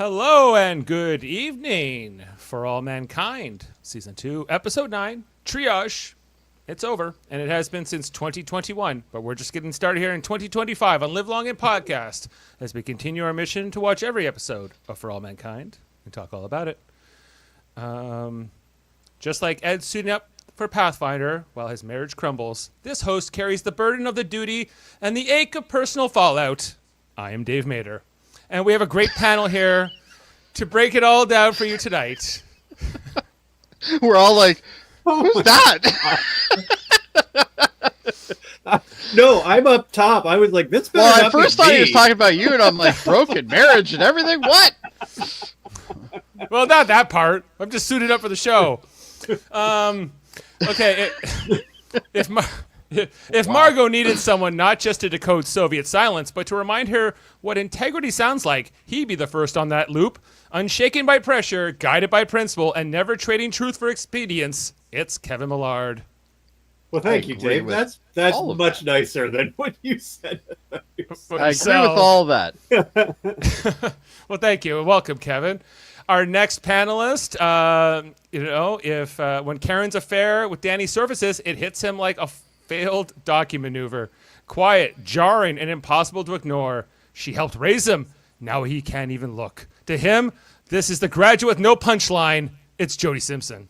Hello and good evening for all mankind. Season 2, Episode 9, Triage. It's over, and it has been since 2021, but we're just getting started here in 2025 on Live Long and Podcast as we continue our mission to watch every episode of For All Mankind and talk all about it. Just like Ed suiting up for Pathfinder while his marriage crumbles, this host carries the burden of the duty and the ache of personal fallout. I am Dave Mader. And we have a great panel here to break it all down for you tonight. We're all like, who's that? No, I'm up top. I was like, this better Well, I not first be thought he me. was talking about you, and I'm like, broken marriage and everything? What? Well, not that part. I'm just suited up for the show. Okay. If Margot needed someone not just to decode Soviet silence, but to remind her what integrity sounds like, he'd be the first on that loop. Unshaken by pressure, guided by principle, and never trading truth for expedience, it's Kevin Millard. Well, thank you, Dave. That's much nicer than what you said. I agree with all that. Well, thank you. Welcome, Kevin. Our next panelist, if when Karen's affair with Danny surfaces, it hits him like a failed docu maneuver. Quiet, jarring, and impossible to ignore. She helped raise him. Now he can't even look. To him, this is the graduate with no punchline. It's Jody Simpson.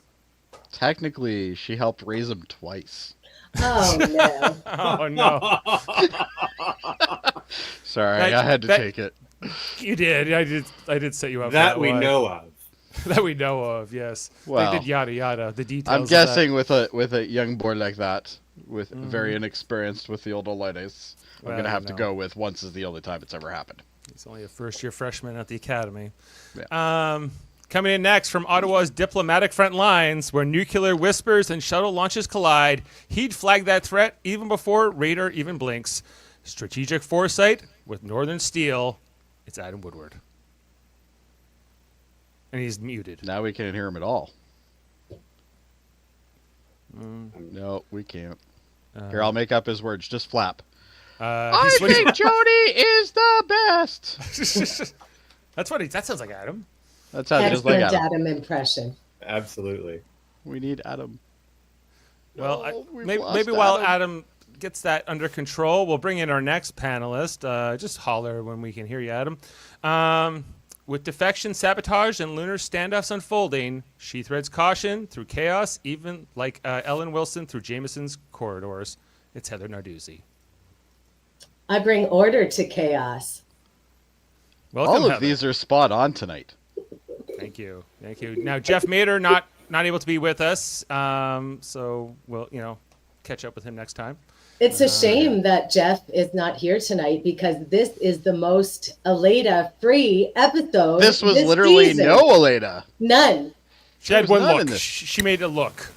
Technically, she helped raise him twice. Oh, no. Oh, no. Sorry, I had to take it. You did. I did set you up. That we know of. That we know of, yes. Well, they did yada yada. The details. I'm guessing with a young boy like that, with very inexperienced with the older ladies, I'm gonna have to go with once is the only time it's ever happened. He's only a first-year freshman at the academy. Yeah. Coming in next from Ottawa's diplomatic front lines, where nuclear whispers and shuttle launches collide, he'd flag that threat even before radar even blinks. Strategic foresight with Northern Steel. It's Adam Woodward. And he's muted. Now we can't hear him at all. No, we can't. Here, I'll make up his words. Just flap. I think Jody is the best. That's what that sounds like Adam. That sounds just like Adam impression. Absolutely. We need Adam. Well, No, maybe while Adam gets that under control, we'll bring in our next panelist. Just holler when we can hear you, Adam. With defection, sabotage, and lunar standoffs unfolding, she threads caution through chaos, even like Ellen Wilson through Jameson's corridors. It's Heather Narduzzi. I bring order to chaos. Welcome, All of Heather. these are spot on tonight. Thank you. Now, Jeff Mader not able to be with us, so we'll catch up with him next time. It's a shame that Jeff is not here tonight because this is the most Aleda-free episode. This was literally season. no Aleda. None. She had was one none look. in this. She made a look.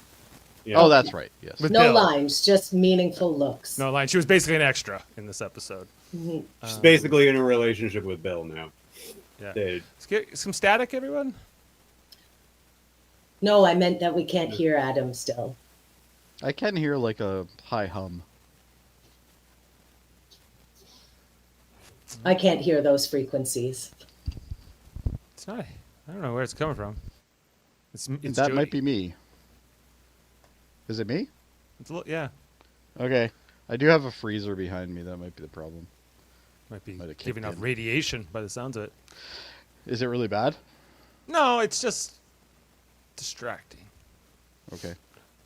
Yeah. Oh, that's right. Yes. With No Bill. lines, just meaningful looks. No line. She was basically an extra in this episode. She's basically in a relationship with Bill now. Yeah. Dude. Let's get some static, everyone. No, I meant that we can't hear Adam still. I can hear like a high hum. I can't hear those frequencies. It's not. I don't know where it's coming from. It's That Jody. might be me. Is it me? It's yeah. Okay. I do have a freezer behind me. That might be the problem. Might be Might have kicked giving off in. radiation by the sounds of it. Is it really bad? No, it's just distracting. Okay.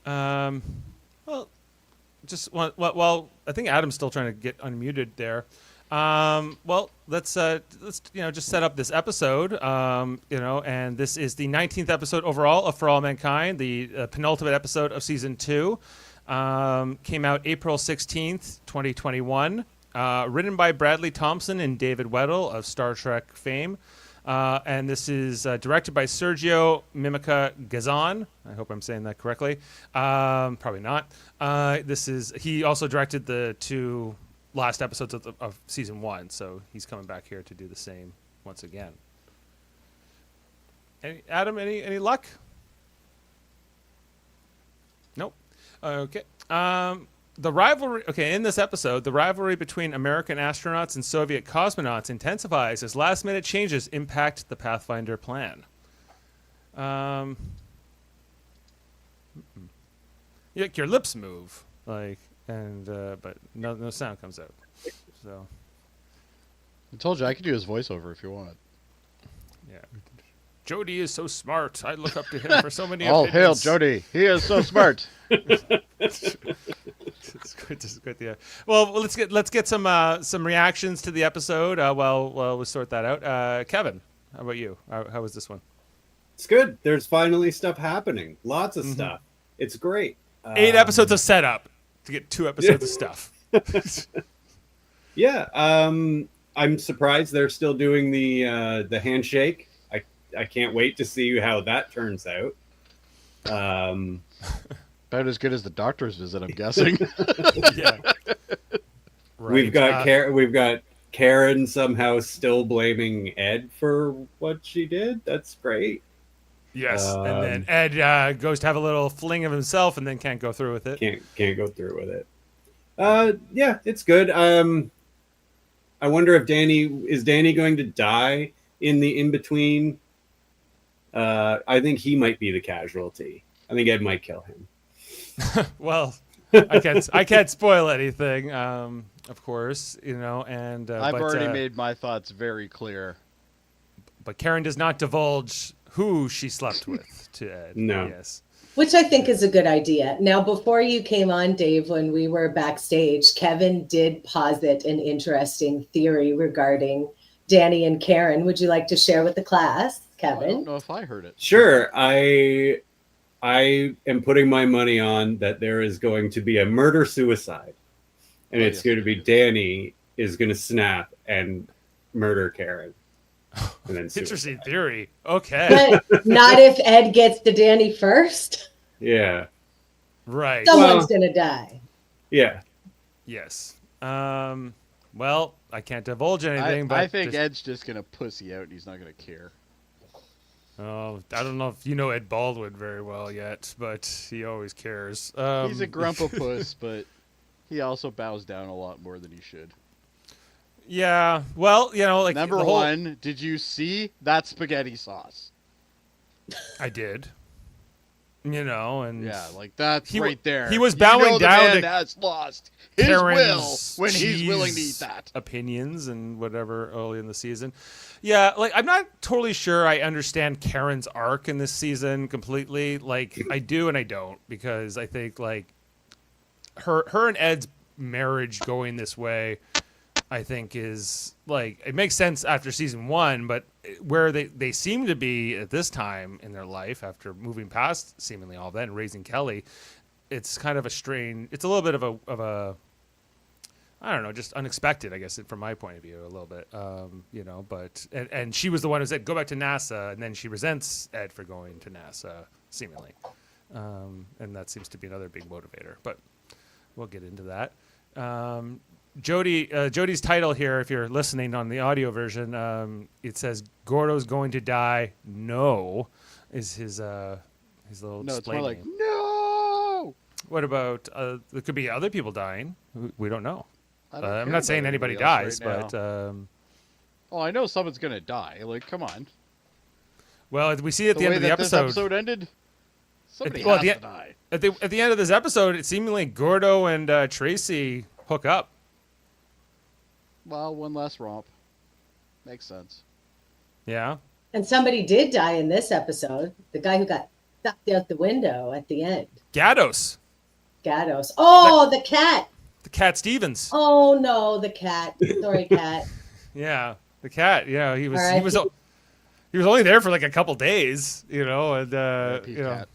Well, I think Adam's still trying to get unmuted there. Well, let's just set up this episode. And this is the 19th episode overall of For All Mankind, the penultimate episode of season 2. Came out April 16th, 2021. Written by Bradley Thompson and David Weddle of Star Trek fame. And this is directed by Sergio Mimica Gazan. I hope I'm saying that correctly. Probably not. He also directed the 2 last episodes of season 1, so he's coming back here to do the same once again. Adam, any luck? Nope. Okay. The rivalry, in this episode, the rivalry between American astronauts and Soviet cosmonauts intensifies as last-minute changes impact the Pathfinder plan. Your lips move, but no sound comes out. So, I told you I could do his voiceover if you want. yeah. Jody is so smart. I look up to him for so many All opinions. hail Jody. He is so smart. It's good. Yeah. Well, let's get some reactions to the episode. While we sort that out. Kevin, how about you? How was this one? It's good. There's finally stuff happening. Lots of stuff. It's great. 8 episodes of setup to get 2 episodes of stuff. Yeah. I'm surprised they're still doing the handshake. I can't wait to see how that turns out. About as good as the doctor's visit, I'm guessing. Yeah. Right. We've got Karen somehow still blaming Ed for what she did. That's great. Yes, and then Ed goes to have a little fling of himself, and then can't go through with it. Can't go through with it. Yeah, it's good. I wonder if Danny going to die in the in between. I think he might be the casualty. I think Ed might kill him. Well, I can't spoil anything, of course, and I've already made my thoughts very clear. But Karen does not divulge who she slept with to Ed. No. Yes. Which I think is a good idea. Now, before you came on, Dave, when we were backstage, Kevin did posit an interesting theory regarding Danny and Karen. Would you like to share with the class, Kevin? I don't know if I heard it. Sure. I am putting my money on that there is going to be a murder-suicide. And it's going to be Danny is going to snap and murder Karen. And then Interesting theory. Okay. But not if Ed gets to Danny first. Yeah. Right. Someone's going to die. Yeah. Yes. Well, I can't divulge anything, but I think Ed's just going to pussy out and he's not going to care. Oh, I don't know if you know Ed Baldwin very well yet, but he always cares. He's a grumpapuss, but he also bows down a lot more than he should. Yeah, well, like Number one, did you see that spaghetti sauce? I did. And yeah, like that's right there. He was bowing down to has lost his Karen's will when he's willing to eat that. Opinions and whatever early in the season. Yeah, I'm not totally sure I understand Karen's arc in this season completely. I do and I don't, because I think her and Ed's marriage going this way, I think is it makes sense after season 1, but where they seem to be at this time in their life after moving past seemingly all that and raising Kelly, it's kind of it's a little bit of a I don't know, just unexpected, I guess, from my point of view a little bit, but and she was the one who said, go back to NASA, and then she resents Ed for going to NASA seemingly. And that seems to be another big motivator, but we'll get into that. Jody's title here, if you're listening on the audio version, it says Gordo's going to die. No, is his little no, display it's more like name. No. What about there could be other people dying? We don't know. I'm I not saying anybody dies, right but oh, I know someone's gonna die. Come on. Well, we see at the end of the This episode. episode ended. Somebody well, has to die. At the end of this episode, it seemingly Gordo and Tracy hook up. Well, one less romp. Makes sense. Yeah. And somebody did die in this episode. The guy who got sucked out the window at the end. Gatos. Oh, the cat. The Cat Stevens. Oh no, the cat. Sorry, cat. Yeah, the cat. Yeah, he was. Right. He was only there for a couple days, and Cat.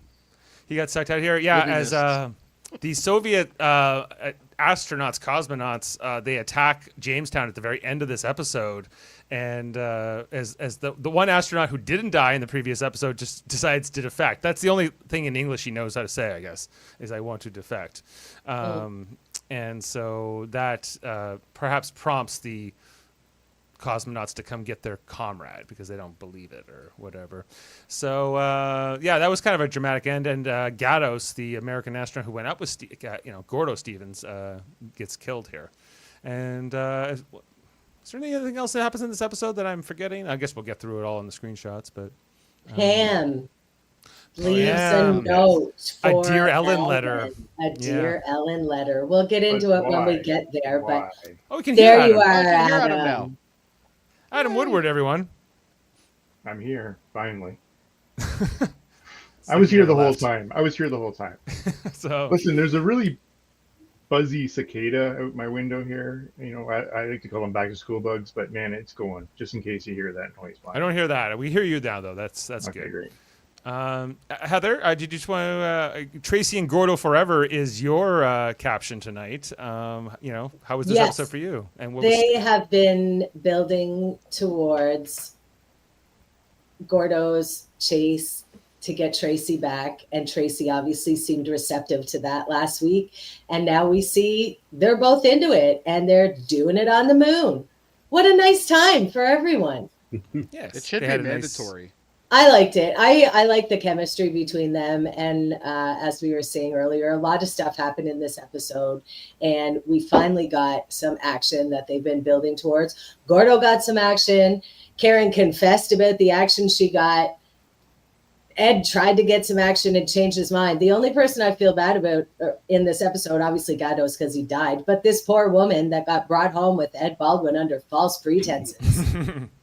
he got sucked out here. Yeah, as the Soviet astronauts, cosmonauts, they attack Jamestown at the very end of this episode, and as the one astronaut who didn't die in the previous episode just decides to defect. That's the only thing in English he knows how to say, I guess, is "I want to defect," and so that perhaps prompts the cosmonauts to come get their comrade because they don't believe it or whatever. So that was kind of a dramatic end. And Gatos, the American astronaut who went up with Gordo Stevens, gets killed here. And is there anything else that happens in this episode that I'm forgetting? I guess we'll get through it all in the screenshots. But Pam leaves a note for a Dear Ellen letter. A Dear Ellen letter. We'll get into it when we get there. Why? But we can hear there you are, I can hear Adam. Adam now. Adam Woodward, everyone. I'm here, finally. I was here the whole time. So Listen, there's a really buzzy cicada out my window here. You know, I like to call them back to school bugs, but man, it's going. Just in case you hear that noise. I don't hear that. We hear you now, though. That's Okay, good. great. Heather, did you just want to? Tracy and Gordo Forever is your caption tonight. How was this episode for you? And they have been building towards Gordo's chase to get Tracy back, and Tracy obviously seemed receptive to that last week. And now we see they're both into it, and they're doing it on the moon. What a nice time for everyone. Yes, It should be mandatory. I liked it. I like the chemistry between them. And as we were saying earlier, a lot of stuff happened in this episode. And we finally got some action that they've been building towards. Gordo got some action. Karen confessed about the action she got. Ed tried to get some action and changed his mind. The only person I feel bad about in this episode, obviously Gatos, because he died, but this poor woman that got brought home with Ed Baldwin under false pretenses.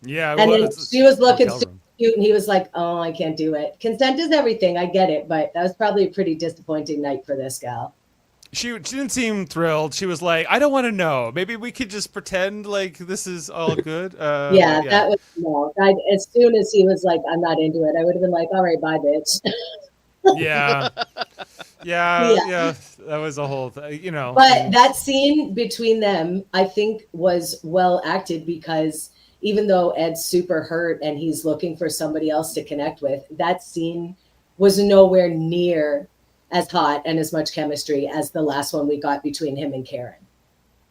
Yeah. And then she was looking stupid, and he was like, oh, I can't do it. Consent is everything. I get it. But that was probably a pretty disappointing night for this gal. She didn't seem thrilled. She was like, I don't want to know. Maybe we could just pretend like this is all good. That was no. As soon as he was like, I'm not into it, I would have been like, all right, bye, bitch. Yeah. That was a whole thing, But that scene between them, I think, was well acted because even though Ed's super hurt and he's looking for somebody else to connect with, that scene was nowhere near as hot and as much chemistry as the last one we got between him and Karen.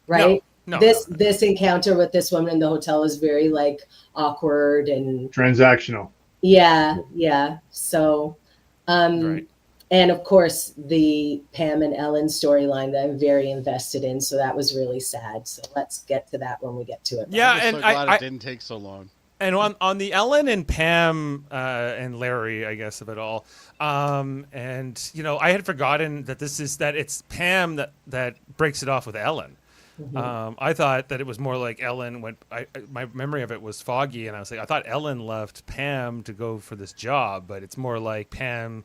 Right? No. This encounter with this woman in the hotel is very like awkward and Transactional. Yeah. So, Right. And of course the Pam and Ellen storyline that I'm very invested in. So that was really sad. So let's get to that when we get to it. Yeah. I'm just so glad it didn't take so long. And on the Ellen and Pam and Larry, I guess, of it all, and I had forgotten that it's Pam that breaks it off with Ellen. Mm-hmm. I thought that it was more like Ellen went. My memory of it was foggy, and I was like, I thought Ellen left Pam to go for this job, but it's more like Pam.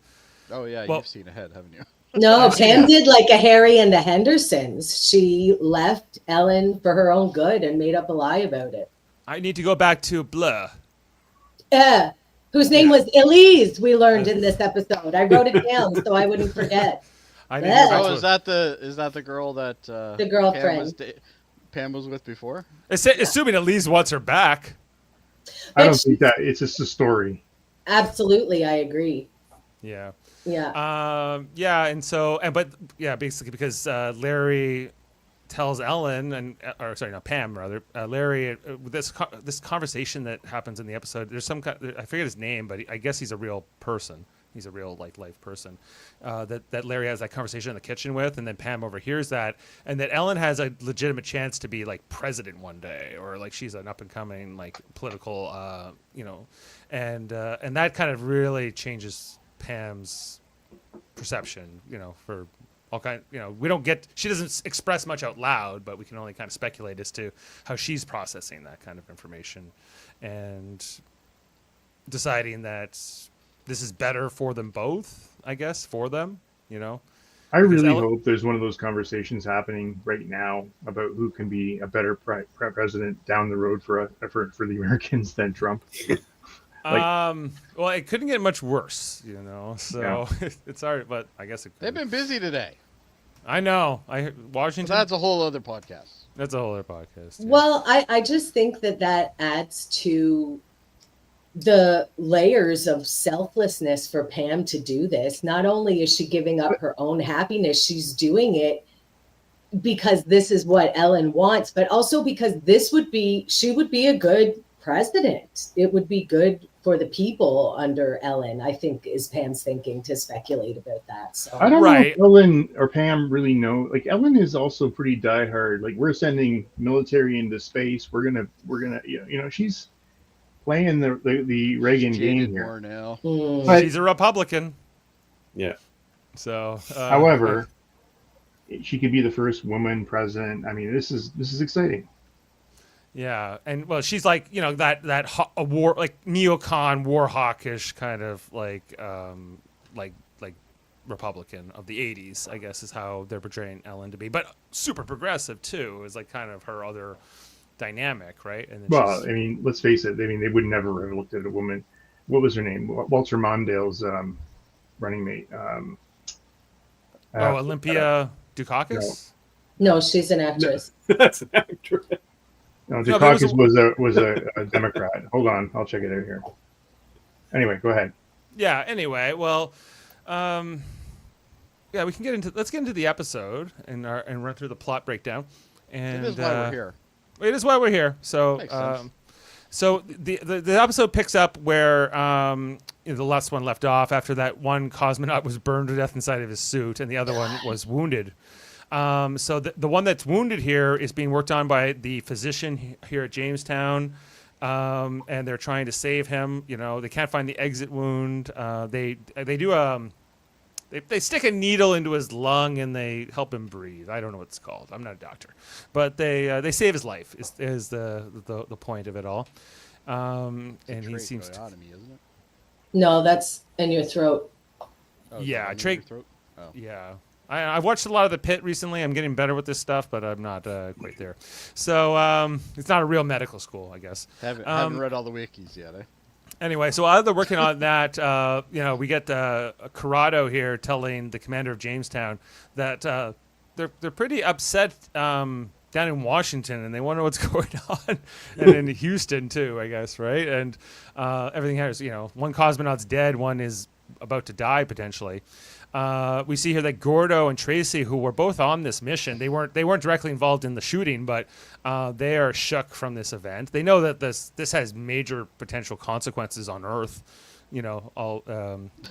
Oh yeah, Well, you've seen ahead, haven't you? No, Pam did like a Harry and the Hendersons. She left Ellen for her own good and made up a lie about it. I need to go back to Blur. Whose name was Elise, we learned in this episode. I wrote it down so I wouldn't forget. I need to go back Oh, to- is that the girl that The girlfriend. Pam was with before? Assuming Elise wants her back. I don't think that. It's just a story. Absolutely, I agree. Yeah. Yeah. Basically because Larry tells Ellen Pam rather, Larry, this conversation that happens in the episode. There's I forget his name, but I guess he's a real person. He's a real life person that Larry has that conversation in the kitchen with, and then Pam overhears that, and that Ellen has a legitimate chance to be like president one day, or like she's an up and coming like political, and that kind of really changes Pam's perception, for all kind. We don't get. She doesn't express much out loud, but we can only kind of speculate as to how she's processing that kind of information, and deciding that this is better for them both, I guess, for them, I really hope there's one of those conversations happening right now about who can be a better president down the road for the Americans than Trump. Well, it couldn't get much worse, so Yeah. it's hard, but I guess it could. They've been busy today. I know. So Washington. that's a whole other podcast. That's a whole other podcast. Yeah. Well, I just think that adds to the layers of selflessness for Pam to do this. Not only is she giving up her own happiness, she's doing it because this is what Ellen wants, but also because she would be a good president. It would be good for the people under Ellen, I think, is Pam's thinking, to speculate about that. So I don't Right. know if Ellen or Pam really know. Like Ellen is also pretty diehard. Like we're sending military into space. We're gonna she's playing the Reagan game Jaded here. more now. But- She's a Republican. Yeah. So, However, she could be the first woman president. I mean, this is exciting. yeah, and well, she's like a war like neocon, war hawkish kind of like Republican of the '80s, I guess is how they're portraying Ellen to be, but super progressive too is like kind of her other dynamic, right? And then Well, I mean, let's face it. I mean, they would never have looked at a woman. What was her name? Walter Mondale's running mate. Olympia Dukakis. no, she's an actress. That's an actress. No, No, but it Dukakis was a Democrat. Hold on, I'll check it out here. Anyway, go ahead. Yeah. Anyway, well, yeah, let's get into the episode and run through the plot breakdown. And It is why we're here. It is why we're here. So, Makes sense. so the episode picks up where the last one left off after that one cosmonaut was burned to death inside of his suit, and the other one was wounded. So the one that's wounded here is being worked on by the physician here at Jamestown, and they're trying to save him. You know, they can't find the exit wound. They do They stick a needle into his lung and they help him breathe. I don't know what it's called. I'm not a doctor, but they save his life. Is the point of it all? And he seems to. Tracheotomy, isn't it? No, that's in your throat. Oh, Yeah, is it in your throat? Oh. Yeah. I've watched a lot of The Pit recently. I'm getting better with this stuff, but I'm not quite there. So it's not a real medical school, I guess. Haven't read all the wikis yet, eh? Anyway, so while they're working on that, we get Corrado here telling the commander of Jamestown that they're pretty upset down in Washington, and they wonder what's going on, and in Houston too, I guess, right? And everything has, one cosmonaut's dead, one is about to die potentially. We see here that Gordo and Tracy, who were both on this mission, they weren't directly involved in the shooting, but they are shook from this event. They know that this has major potential consequences on Earth, all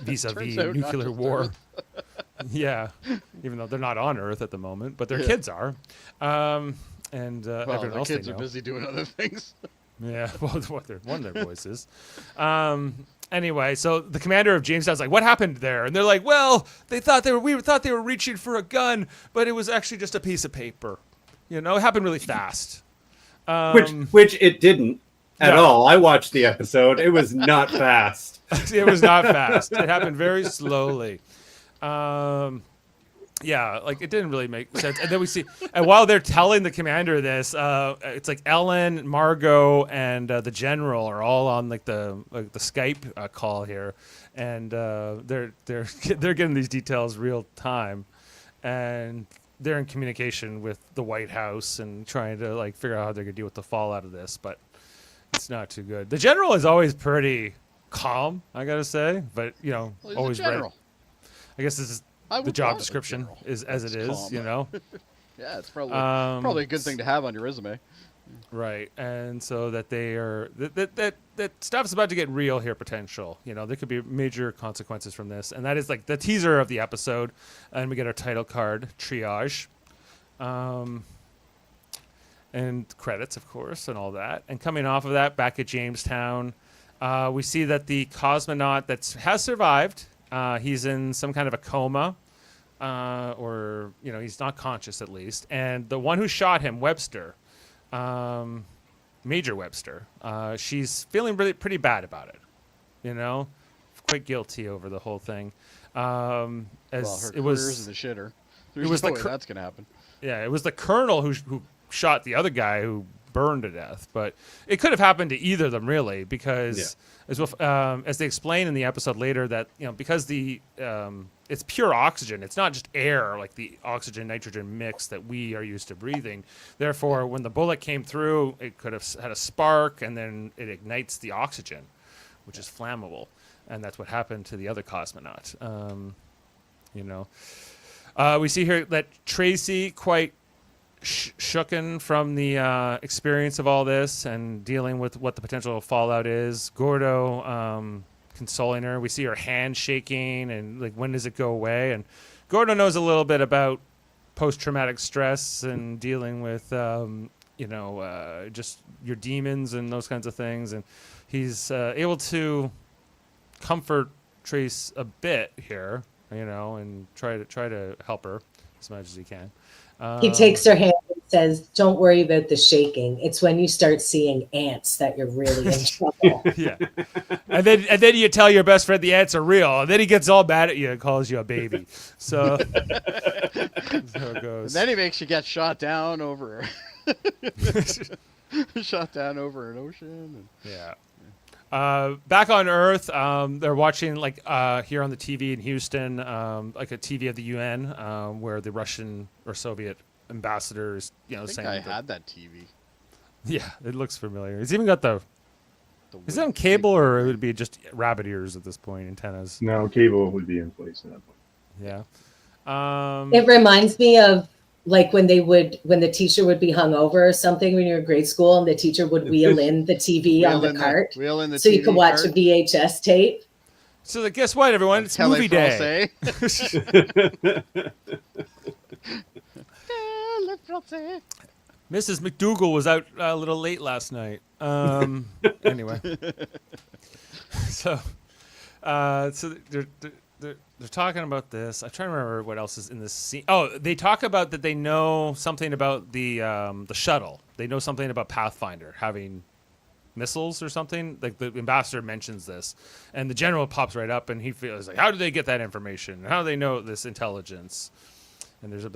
vis-a-vis Turns out not nuclear just war. Earth. Yeah, even though they're not on Earth at the moment, but their kids are. And Well, everyone the else kids they are know. busy doing other things. Yeah, well, one of their voices. Anyway, so the commander of Jamestown's like, "What happened there?" And they're like, "Well, we thought they were reaching for a gun, but it was actually just a piece of paper. It happened really fast." Which it didn't at No. all. I watched the episode. It was not fast. It was not fast. It happened very slowly. Yeah, like it didn't really make sense. And then we see, and while they're telling the commander this, it's like Ellen, Margot, and the general are all on like the Skype call here, and they're getting these details real time, and they're in communication with the White House and trying to like figure out how they're gonna deal with the fallout of this, but it's not too good. The general is always pretty calm, I gotta say, but Well, he's always a general. I guess this is I the would job want a description general. is as it is, Calm. Yeah, it's probably a good thing to have on your resume. Right, and so that they are that stuff's about to get real here. Potential, there could be major consequences from this, and that is like the teaser of the episode, and we get our title card, Triage, and credits, of course, and all that. And coming off of that, back at Jamestown, we see that the cosmonaut has survived. He's in some kind of a coma, or he's not conscious at least. And the one who shot him, Webster. Major Webster. She's feeling really pretty bad about it. Quite guilty over the whole thing. Well, her It was career's in the shitter. There's was no the way cur- that's gonna happen. yeah, it was the colonel who shot the other guy who burned to death. But it could have happened to either of them really, because as they explain in the episode later that because it's pure oxygen. It's not just air, like the oxygen-nitrogen mix that we are used to breathing. Therefore, when the bullet came through, it could have had a spark, and then it ignites the oxygen, which is flammable. And that's what happened to the other cosmonaut. We see here that Tracy, quite shooken from the experience of all this and dealing with what the potential fallout is. Gordo consoling her. We see her hand shaking and like, when does it go away? And Gordo knows a little bit about post-traumatic stress and dealing with just your demons and those kinds of things. And he's able to comfort Trace a bit here, and try to help her as much as he can. He takes her hand and says, "Don't worry about the shaking. It's when you start seeing ants that you're really in trouble." Yeah. And then you tell your best friend the ants are real, and then he gets all mad at you and calls you a baby. So that's how it goes. And then he makes you get shot down over shot down over an ocean. Yeah. Back on Earth, they're watching here on the TV in Houston, like a TV of the UN, where the Russian or Soviet ambassadors, I think I had that TV. Yeah, it looks familiar. It's even got is it on cable or it would be just rabbit ears at this point, antennas? No, cable would be in place at that point. Yeah. It reminds me of like when the teacher would be hungover or something when you were in grade school, and the teacher would wheel in the TV on the cart, so you could watch a VHS tape. So guess what, everyone? It's movie day. Mrs. McDougal was out a little late last night. Anyway, so they're talking about this. I'm trying to remember what else is in this scene. Oh, they talk about that they know something about the shuttle. They know something about Pathfinder having missiles or something. Like the ambassador mentions this, and the general pops right up, and he feels like, how do they get that information? How do they know this intelligence? And there's a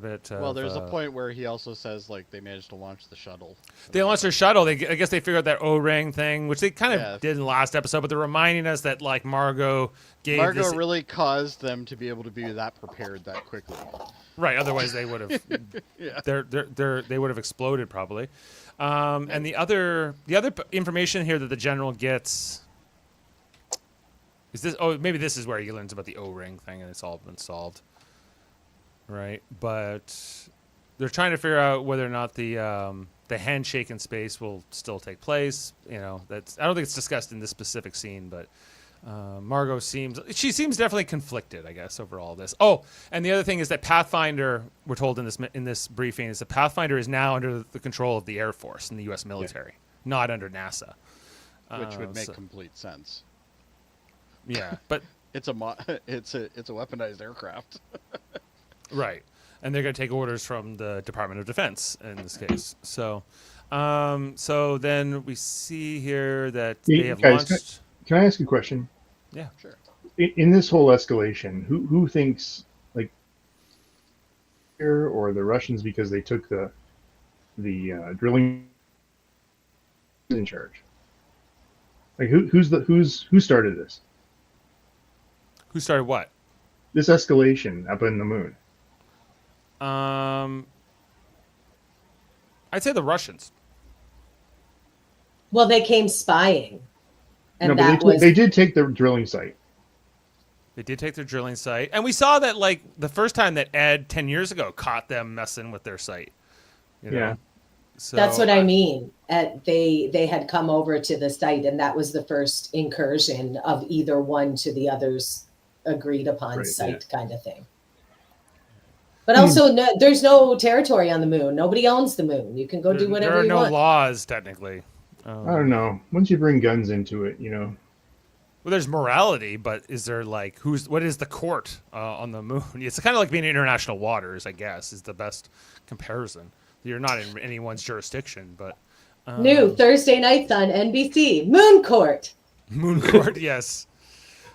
bit. Well, there's a point where he also says like they managed to launch the shuttle. They launched their shuttle. I guess they figured out that O-ring thing, which they kind of did in the last episode. But they're reminding us that like Margot really caused them to be able to be that prepared that quickly. Right. Otherwise, they would have. They would have exploded probably. And the other information here that the general gets is this. Oh, maybe this is where he learns about the O-ring thing, and it's all been solved. Right, but they're trying to figure out whether or not the handshake in space will still take place. I don't think it's discussed in this specific scene, but Margot seems definitely conflicted, I guess, over all this. Oh, and the other thing is that Pathfinder, we're told in this briefing, is that Pathfinder is now under the control of the Air Force and the U.S. military, not under NASA, which would make complete sense. Yeah, but it's a weaponized aircraft. Right, and they're going to take orders from the Department of Defense in this case. So, so then we see here that they have launched. Can I ask a question? Yeah, sure. In this whole escalation, who thinks like here or the Russians because they took the drilling in charge? Like who started this? Who started what? This escalation up in the moon. I'd say the Russians. Well, they came spying, and they did take the drilling site. They did take their drilling site, and we saw that like the first time that Ed 10 years ago caught them messing with their site. Yeah. So that's what I mean. They had come over to the site, and that was the first incursion of either one to the other's agreed upon site kind of thing. But also, there's no territory on the moon. Nobody owns the moon. You can go do whatever you want. There are no laws, technically. I don't know. Once you bring guns into it, Well, there's morality, but is there like what is the court on the moon? It's kind of like being in international waters, I guess, is the best comparison. You're not in anyone's jurisdiction, but new Thursday nights on NBC, Moon Court. Moon Court, yes.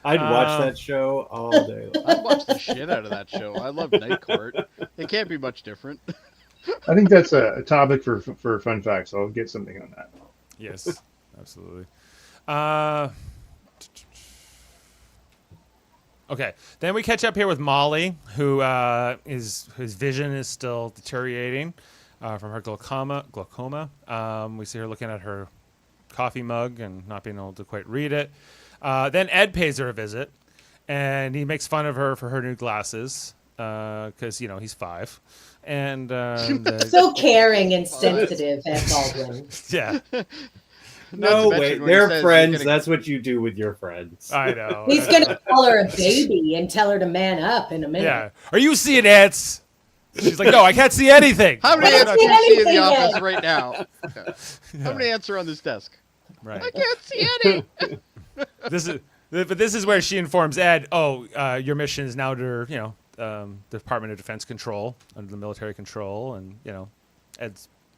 I'd watch that show all day. I'd watch the shit out of that show. I love Night Court. It can't be much different. I think that's a topic for fun facts. I'll get something on that. Yes, absolutely. Okay, then we catch up here with Molly, who his vision is still deteriorating from her glaucoma. We see her looking at her coffee mug and not being able to quite read it. Then Ed pays her a visit, and he makes fun of her for her new glasses. because he's 5, and So caring and sensitive, Ed Baldwin. yeah, No to way, mention when he they're says friends. you're gonna- That's what you do with your friends. I know. He's gonna call her a baby and tell her to man up in a minute. Yeah. Are you seeing ants? She's like, no, I can't see anything. How many I ants don't do you see see in the anything office yet. right now? How many ants are on this desk? Right. I can't see any. This is where she informs Ed, your mission is now under, the Department of Defense control, under the military control, and, Ed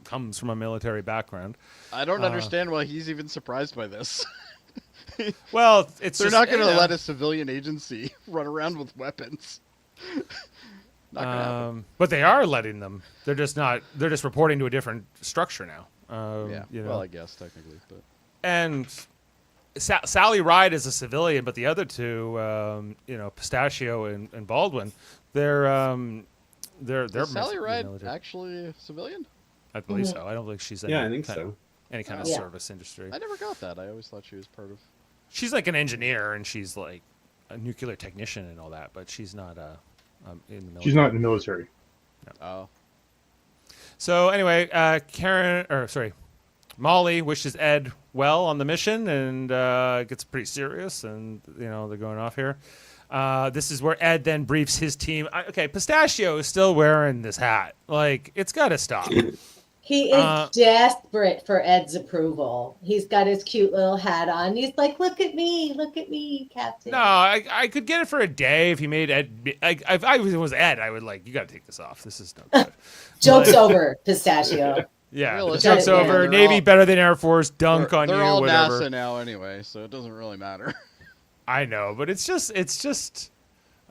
comes from a military background. I don't understand why he's even surprised by this. Well, They're not going to let a civilian agency run around with weapons. Not gonna happen. But they are letting them. They're just not. They're just reporting to a different structure now. Well, I guess technically, but And Sally Ride is a civilian, but the other two, Pistachio and Baldwin, they're is Sally Ride military. actually a civilian? I believe so. I don't think she's Yeah, I think so. any kind of Yeah. service industry. I never got that. I always thought she was part of. She's like an engineer, and she's like a nuclear technician and all that, but she's not in the military. She's not in the military. Oh, So anyway, Molly wishes Ed well on the mission, and it gets pretty serious, and they're going off here. This is where Ed then briefs his team. Okay, Pistachio is still wearing this hat. Like, it's got to stop. He is desperate for Ed's approval. He's got his cute little hat on. He's like, look at me, Captain. No, I could get it for a day if he made Ed. If I was Ed, I would you got to take this off. This is no good. Joke's over, Pistachio. Yeah, the Realistically, joke's over. they're Navy all- better than Air Force. Dunk on you, they're all whatever. NASA now anyway, so it doesn't really matter. I know, but it's just.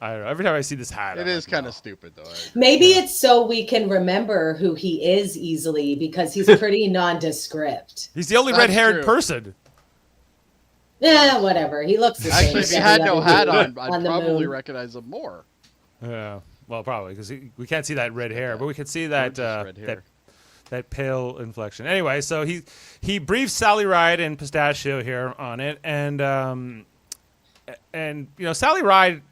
I don't know. Every time I see this hat, It I'm is like, kind no. of stupid though. Maybe it's so we can remember who he is easily because he's pretty nondescript. He's the only That's red-haired true. person. Yeah, whatever. He looks the same. Actually, if as he every had no other hat dude on, I'd the probably moon. recognize him more. Yeah, well, probably because we can't see that red hair, but we can see that Gorgeous red hair. that pale inflection. Anyway, so he briefs Sally Ride and Pistachio here on it, and Sally Ride,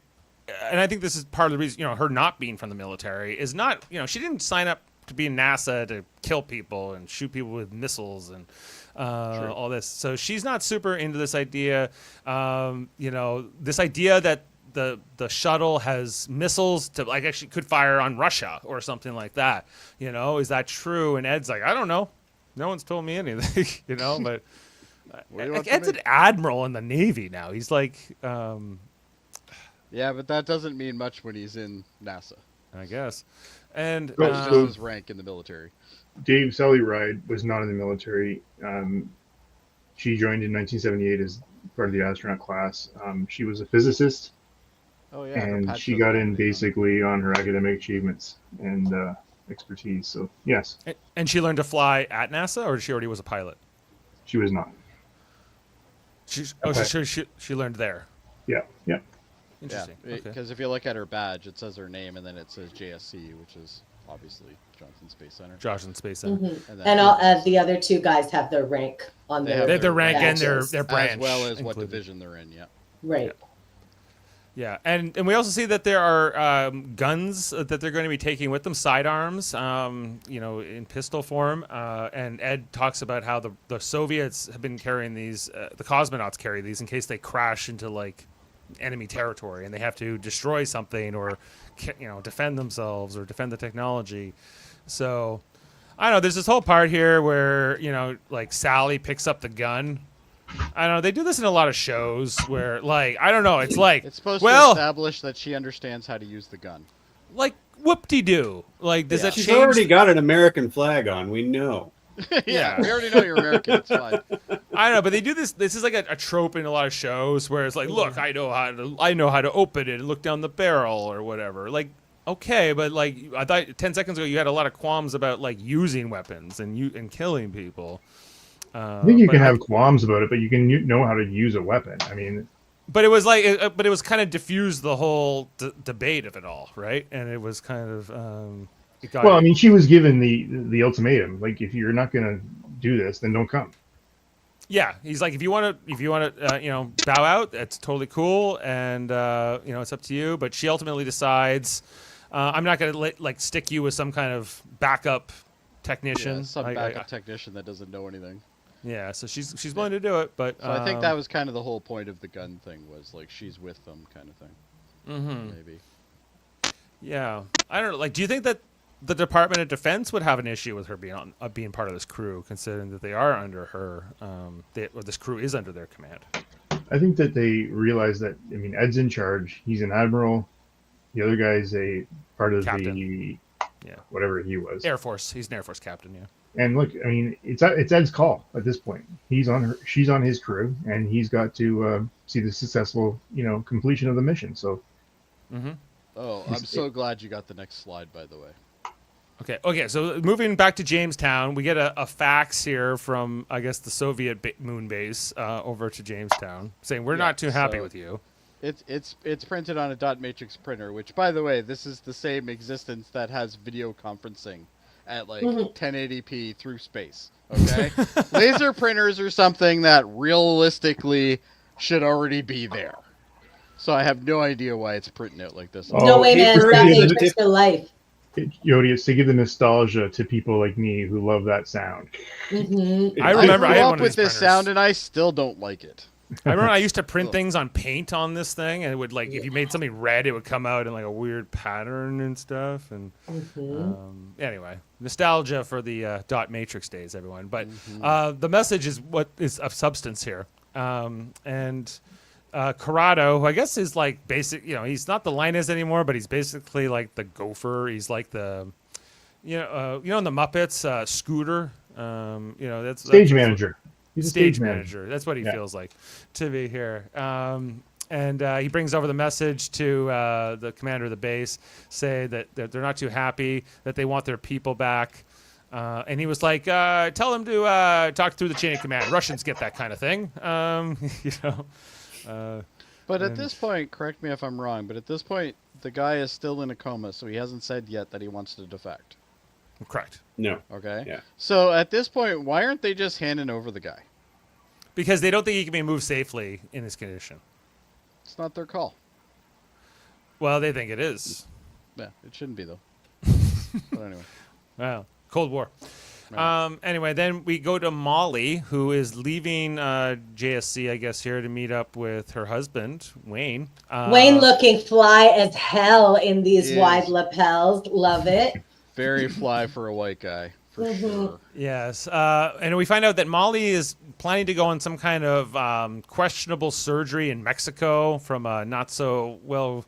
and I think this is part of the reason her not being from the military is not she didn't sign up to be in NASA to kill people and shoot people with missiles and all this. So she's not super into this idea. This idea that the shuttle has missiles to actually could fire on Russia or something like that. Is that true? And Ed's like, I don't know. No one's told me anything. But What do you want Ed's from an me? admiral in the Navy now. He's like, Yeah, but that doesn't mean much when he's in NASA. I guess. And Well, That's so- just his rank in the military. Dave Sally Ride was not in the military. She joined in 1978 as part of the astronaut class. She was a physicist, Oh yeah, her and patch she says got that. in basically on her academic achievements and expertise. So yes, and she learned to fly at NASA, or she already was a pilot? she was not. Okay. She learned there. Yeah. Interesting. Yeah, Okay. because if you look at her badge, it says her name and then it says JSC, which is obviously Johnson Space Center. Johnson Space Center. Mhm. And then And all, the other two guys have their rank on They their have They have their rank and badges. their branch, as well as what included. division they're in. Yeah. Right. Yeah, and we also see that there are guns that they're going to be taking with them, sidearms, in pistol form. And Ed talks about how the Soviets have been carrying these, the cosmonauts carry these in case they crash into enemy territory and they have to destroy something or defend themselves or defend the technology. So I don't know. There's this whole part here where Sally picks up the gun. I don't know. They do this in a lot of shows where, I don't know. It's It's supposed to establish that she understands how to use the gun. whoop-de-doo. Does that She's change? already got an American flag on. We know. Yeah, we already know you're American. It's fine. I don't know, but they do this. This is like a trope in a lot of shows where it's look, I know how to open it and look down the barrel or whatever. Okay, but I thought 10 seconds ago you had a lot of qualms about using weapons and killing people. I think you can have qualms about it, but you can know how to use a weapon. I mean, But it was but it was kind of diffused the whole debate of it all, right? And it was kind of. well, I mean, she was given the ultimatum. If you're not going to do this, then don't come. Yeah, he's like, if you want to, bow out, that's totally cool, and it's up to you. But she ultimately decides I'm not going to like stick you with some kind of backup technician. Yeah, some backup technician that doesn't know anything. Yeah, so she's willing to do it, but so I think that was kind of the whole point of the gun thing, was like she's with them kind of thing. Maybe. Yeah, I don't know. Like, do you think that the Department of Defense would have an issue with her being part of this crew, considering that they are under her, or this crew is under their command? I think that they realize that. I mean, Ed's in charge. He's an admiral. The other guy's a part of Captain. whatever he was. Air Force. He's an Air Force captain. Yeah. And look, I mean, it's Ed's call at this point. She's on his crew, and he's got to see the successful, completion of the mission. So. Oh, I'm so glad you got the next slide, by the way. Okay. So moving back to Jamestown, we get a fax here from, I guess, the Soviet moon base over to Jamestown, saying we're not too happy with you. It's printed on a dot matrix printer, which, by the way, this is the same existence that has video conferencing at like 1080p through space. Okay, laser printers are something that realistically should already be there. So I have no idea why it's printing out like this. No way, man. That matrix to life. Jody, it's to give the nostalgia to people like me who love that sound. I remember I had grew one up of with these this printers. sound, and I still don't like it. I remember I used to print things on paint on this thing, and it would if you made something red, it would come out in like a weird pattern and stuff. And anyway, nostalgia for the dot matrix days, everyone. But the message is what is of substance here, and. Corrado, who I guess is like basic, he's not the Linus anymore, but he's basically like the Gopher. He's like the, in the Muppets, Scooter. That's stage manager. He's a stage manager. That's what he feels like to be here. And he brings over the message to the commander of the base, say that they're not too happy, that they want their people back. And he was like, tell them to talk through the chain of command. Russians get that kind of thing, But at this point, correct me if I'm wrong, but at this point, the guy is still in a coma, so he hasn't said yet that he wants to defect. Correct. No. Okay? Yeah. So at this point, why aren't they just handing over the guy? Because they don't think he can be moved safely in this condition. It's not their call. Well, they think it is. Yeah, it shouldn't be, though. But anyway. Wow. Cold War. Right. Anyway, then we go to Molly, who is leaving JSC, I guess, here to meet up with her husband, Wayne. Wayne looking fly as hell in these wide lapels. Love it. Very fly for a white guy, for sure. Yes. And we find out that Molly is planning to go on some kind of questionable surgery in Mexico from a not so well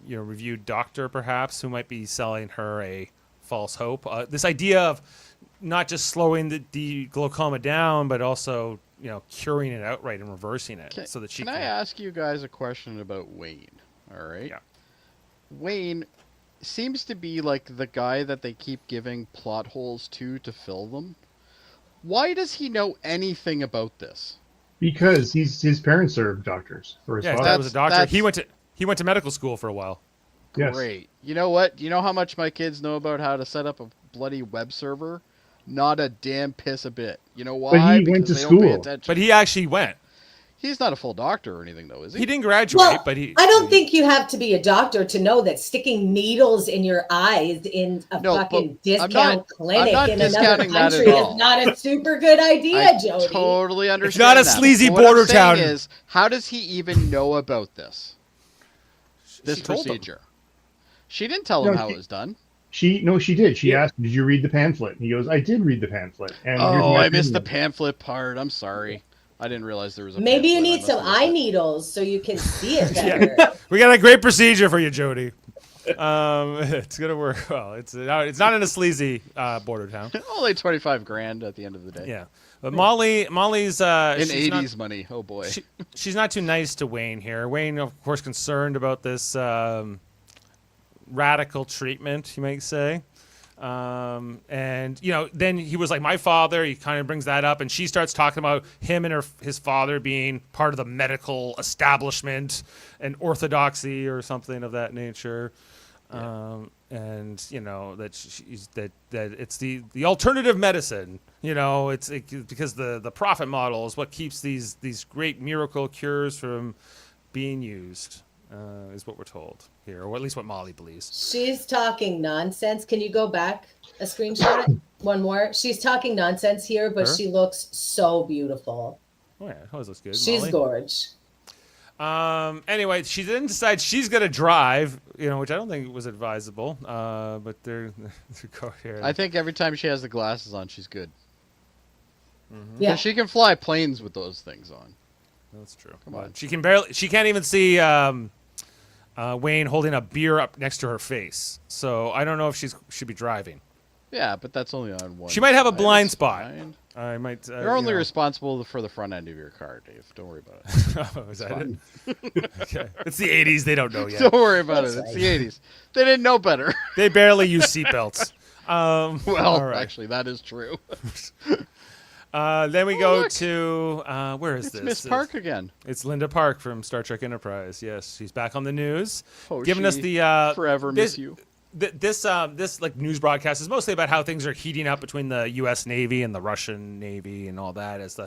reviewed doctor, perhaps, who might be selling her a false hope. This idea of not just slowing the glaucoma down, but also curing it outright and reversing it, so that she can. I ask you guys a question about Wayne? All right. Yeah. Wayne seems to be like the guy that they keep giving plot holes to fill them. Why does he know anything about this? Because his parents are doctors. Or his his father. dad was a doctor. He went to medical school for a while. Yes. Great. You know what? You know how much my kids know about how to set up a bloody web server? Not a damn piss a bit. You know why? But he went to Because they don't pay school. attention. But he actually went. He's not a full doctor or anything, though, is he? He didn't graduate, Well, but he. I don't think you have to be a doctor to know that sticking needles in your eyes in a No, fucking but discount clinic not in another discounting that country at all. is not a super good idea, I Jody. totally understand. not a that. sleazy But what border I'm saying town. Is, how does he even know about this? This She told him. procedure. She didn't tell him No, how she- it was done. She did. She asked, "Did you read the pamphlet?" And he goes, "I did read the pamphlet." And here's Oh, my I missed the opinion. pamphlet part. I'm sorry. I didn't realize there was a Maybe you pamphlet. I need must some have missed eye it. needles so you can see it Yeah. better. We got a great procedure for you, Jody. It's gonna work well. It's not in a sleazy border town. Only 25 grand at the end of the day. Yeah, but Molly's In she's 80s money. Oh boy. she's not too nice to Wayne here. Wayne, of course, concerned about this radical treatment, you might say. And then he was like, my father, he kind of brings that up, and she starts talking about him and his father being part of the medical establishment and orthodoxy or something of that nature. Yeah. And that it's the alternative medicine, because the profit model is what keeps these great miracle cures from being used. is what we're told here, or at least what Molly believes. She's talking nonsense. Can you go back a screenshot? One more. She's talking nonsense here, but Her? she looks so beautiful. Oh yeah, always looks good. She's Molly. gorge. Anyway, she then decides she's gonna drive, which I don't think was advisable. But they're go here. I think every time she has the glasses on, she's good. Mm-hmm. Yeah. She can fly planes with those things on. That's true. Come on. She can't even see Wayne holding a beer up next to her face. So I don't know if should be driving. Yeah, but that's only on one. She might have a side. blind It's spot. fine. I might. You're only responsible for the front end of your car, Dave. Don't worry about it. Oh, is that it? Okay. It's the 80s. They don't know yet. Don't worry about That's it. It's right. the 80s. They didn't know better. They barely use seatbelts. Well, all right. actually, that is true. Then we Oh, go look. to where is It's this? Miss Park again. It's Linda Park from Star Trek Enterprise. Yes, she's back on the news, Oh, giving us she the forever this, miss you. This like news broadcast is mostly about how things are heating up between the U.S. Navy and the Russian Navy and all that. As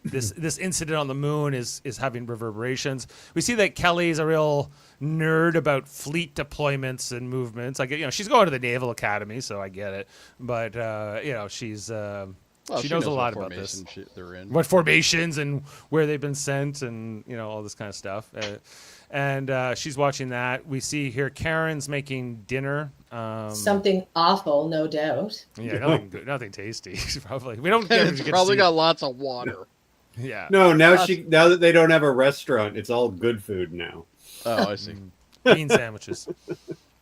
this incident on the moon is having reverberations. We see that Kelly's a real nerd about fleet deployments and movements. I get, she's going to the Naval Academy, so I get it. But she's Well, she knows a what lot about this. formation they're in. What formations and where they've been sent and all this kind of stuff. And she's watching that. We see here Karen's making dinner. Something awful, no doubt. Yeah, nothing good, nothing tasty. Probably we don't. And get it's to probably see- got lots of water. Yeah. No, now that they don't have a restaurant, it's all good food now. Oh, I see. Bean sandwiches,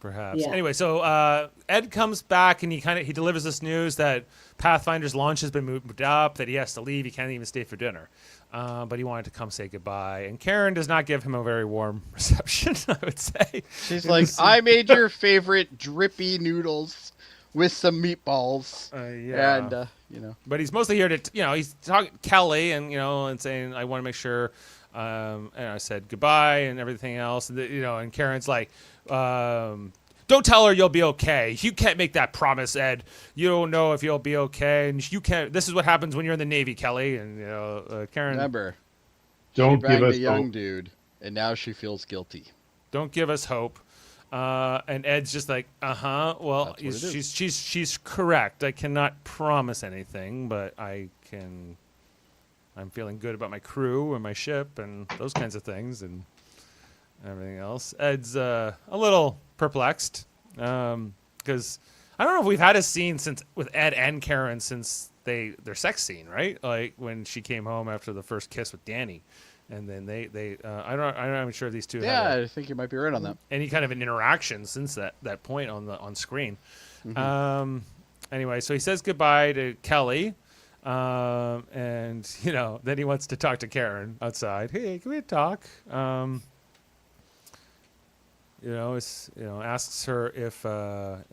perhaps. Yeah. Anyway, so Ed comes back and he delivers this news that Pathfinder's launch has been moved up, that he has to leave. He can't even stay for dinner. But he wanted to come say goodbye. And Karen does not give him a very warm reception, I would say. She's like, I made your favorite drippy noodles with some meatballs. Yeah. And, But he's mostly here to, he's talking to Kelly and saying, I want to make sure, and I said goodbye and everything else. And, and Karen's like, don't tell her you'll be okay. You can't make that promise, Ed. You don't know if you'll be okay. And you can't, this is what happens when you're in the Navy, Kelly. And, Karen, remember, Don't she give banged us a young hope. dude, and now she feels guilty. don't give us hope. And Ed's just like, well, That's what it is. she's correct. I cannot promise anything, but I'm feeling good about my crew and my ship and those kinds of things and everything else. Ed's a little perplexed because I don't know if we've had a scene with Ed and Karen since their sex scene, right? Like when she came home after the first kiss with Danny. And then I'm not sure these two Yeah, had I think you might be right on that. any kind of an interaction since that point on screen. Mm-hmm. Anyway, so he says goodbye to Kelly, and then he wants to talk to Karen outside. Hey, can we talk? Asks her if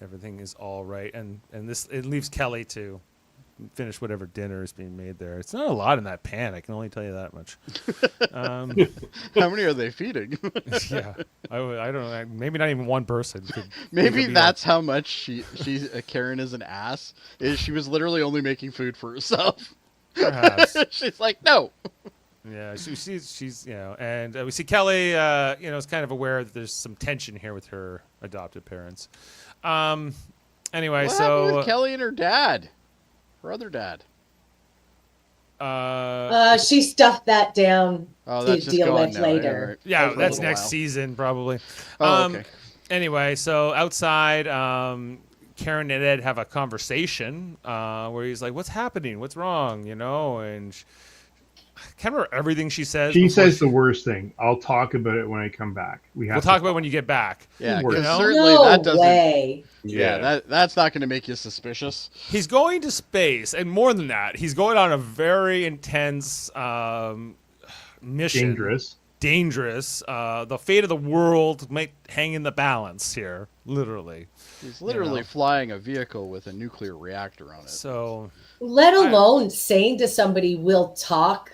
everything is all right, and it leaves Kelly to finish whatever dinner is being made there. It's not a lot in that pan. I can only tell you that much. How many are they feeding? Yeah, I don't know. Maybe not even one person. Maybe could be that's how much she's Karen is an ass. Is she was literally only making food for herself. Perhaps. She's like, no. Yeah, she's and we see Kelly, is kind of aware that there's some tension here with her adopted parents. Anyway, What so happened with Kelly and her dad? Her other dad. She stuffed that down Oh, to that's just deal gone with now, later. right? yeah, For a that's little next while. season probably. Oh, okay. Anyway, so outside, Karen and Ed have a conversation where he's like, "What's happening? What's wrong?" And I can't remember everything she says. She before says the worst thing. I'll talk about it when I come back. We'll talk about it when you get back. Yeah, Worse. because certainly No that doesn't. way. Yeah, that's not going to make you suspicious. He's going to space, and more than that, he's going on a very intense mission. Dangerous. The fate of the world might hang in the balance here, literally. He's literally flying a vehicle with a nuclear reactor on it. So, Let alone saying to somebody, we'll talk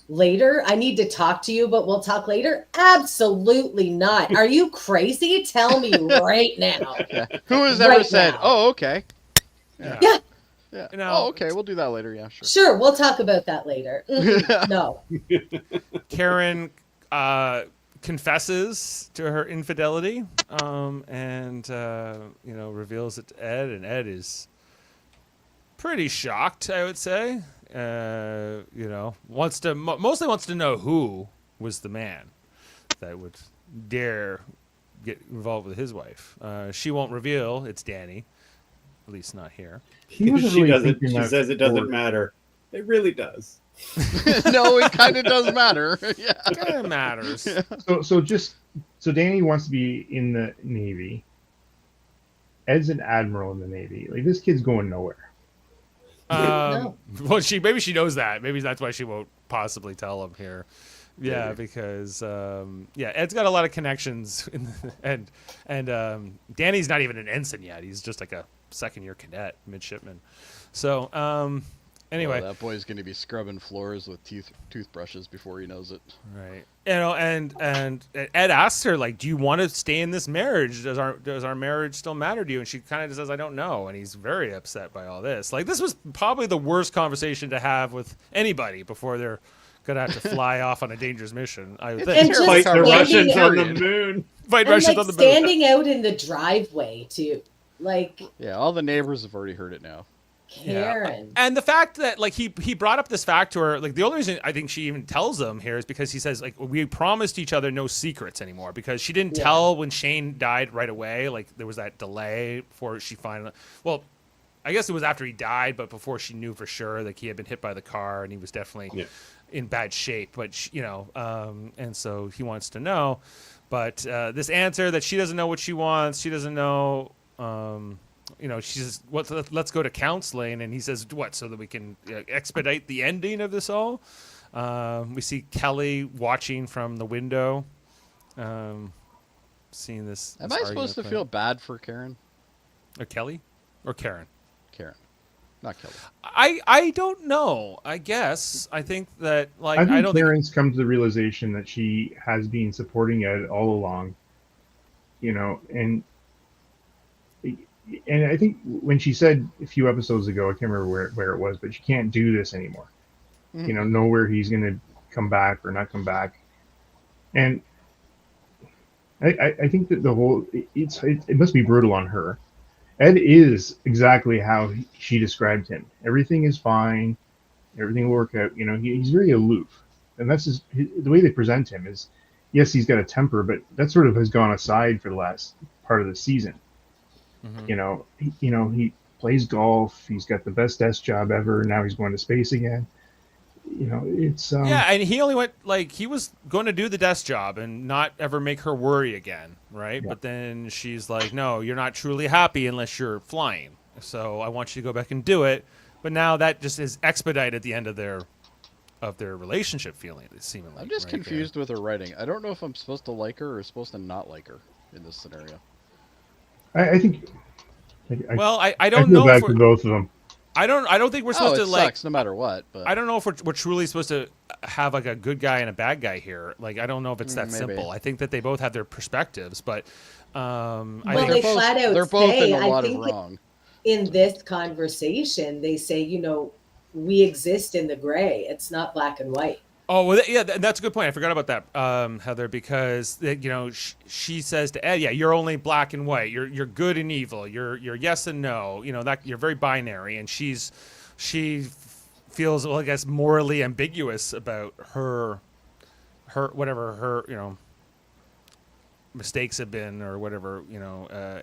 later. I need to talk to you, but we'll talk later. Absolutely not. Are you crazy? Tell me right now. Yeah. Who has ever Right said, now. "Oh, okay, yeah. Yeah, yeah, Now- oh, okay, we'll do that later." Yeah, sure. sure. We'll talk about that later. No. Karen confesses to her infidelity, and reveals it to Ed, and Ed is pretty shocked, I would say. Mostly wants to know who was the man that would dare get involved with his wife. She won't reveal it's Danny, at least not here. He wasn't She really doesn't. thinking She that says it doesn't forward. matter. It really does. No, it kind of does matter. Yeah. It matters. So Danny wants to be in the Navy. Ed's an admiral in the Navy. Like, this kid's going nowhere. No. Well, maybe she knows that. Maybe that's why she won't possibly tell him here. Yeah, Maybe. because Ed's got a lot of connections, and Danny's not even an ensign yet. He's just like a second-year cadet, midshipman. So anyway, That boy's going to be scrubbing floors with toothbrushes before he knows it. right? And Ed asks her, like, do you want to stay in this marriage? Does our marriage still matter to you? And she kind of says, I don't know. And he's very upset by all this. Like, this was probably the worst conversation to have with anybody before they're gonna have to fly off on a dangerous mission. I would It's think. And just Fight the standing Russians on the period. moon. Fight And Russians like on the moon. standing out in the driveway too, like Yeah, all the neighbors have already heard it now. Karen. And the fact that like he brought up this fact to her, like the only reason I think she even tells him here is because he says like we promised each other no secrets anymore, because she didn't Yeah. tell when Shane died right away. Like there was that delay before she finally. Well, I guess it was after he died, but before she knew for sure, like he had been hit by the car and he was definitely Yeah. in bad shape. But and so he wants to know. But this answer that she doesn't know what she wants, she doesn't know. She says, let's go to counseling. And he says, what, so that we can expedite the ending of this all? We see Kelly watching from the window, seeing this. Am this I supposed to argument feel bad for Karen? play. Or Kelly? Or Karen? Karen, not Kelly. I don't know. I guess. I think that, like, I think I don't think. Karen's come to the realization that she has been supporting Ed all along, and I think when she said a few episodes ago, I can't remember where it was, but she can't do this anymore. Mhm. Know where he's going to come back or not come back, and I think that the whole it must be brutal on her. Ed is exactly how she described him. Everything is fine. Everything will work out. He's very aloof, and that's the way they present him is, yes, he's got a temper, but that sort of has gone aside for the last part of the season. Mhm. He plays golf. He's got the best desk job ever. Now he's going to space again. It's Yeah, and he only went, like, he was going to do the desk job and not ever make her worry again, right? Yeah. But then she's like, no, you're not truly happy unless you're flying. So I want you to go back and do it. But now that just is expedited the end of their relationship, feeling seemingly. I'm just right, confused with her writing. I don't know if I'm supposed to like her or supposed to not like her in this scenario. I think. Well, I I don't feel know. bad If for both of them. I don't think we're supposed it to, like. sucks no matter what. But I don't know if we're truly supposed to have like a good guy and a bad guy here. Like, I don't know if it's that Maybe. simple. I think that they both have their perspectives, but I Well, think they both, flat out they're both say, in a I lot of think wrong. in this conversation, they say, we exist in the gray. It's not black and white. Oh, well, yeah, that's a good point. I forgot about that, Heather, because she says to Ed, "Yeah, you're only black and white. You're good and evil. You're yes and no. That you're very binary." And she feels, well, I guess, morally ambiguous about her whatever her mistakes have been, or whatever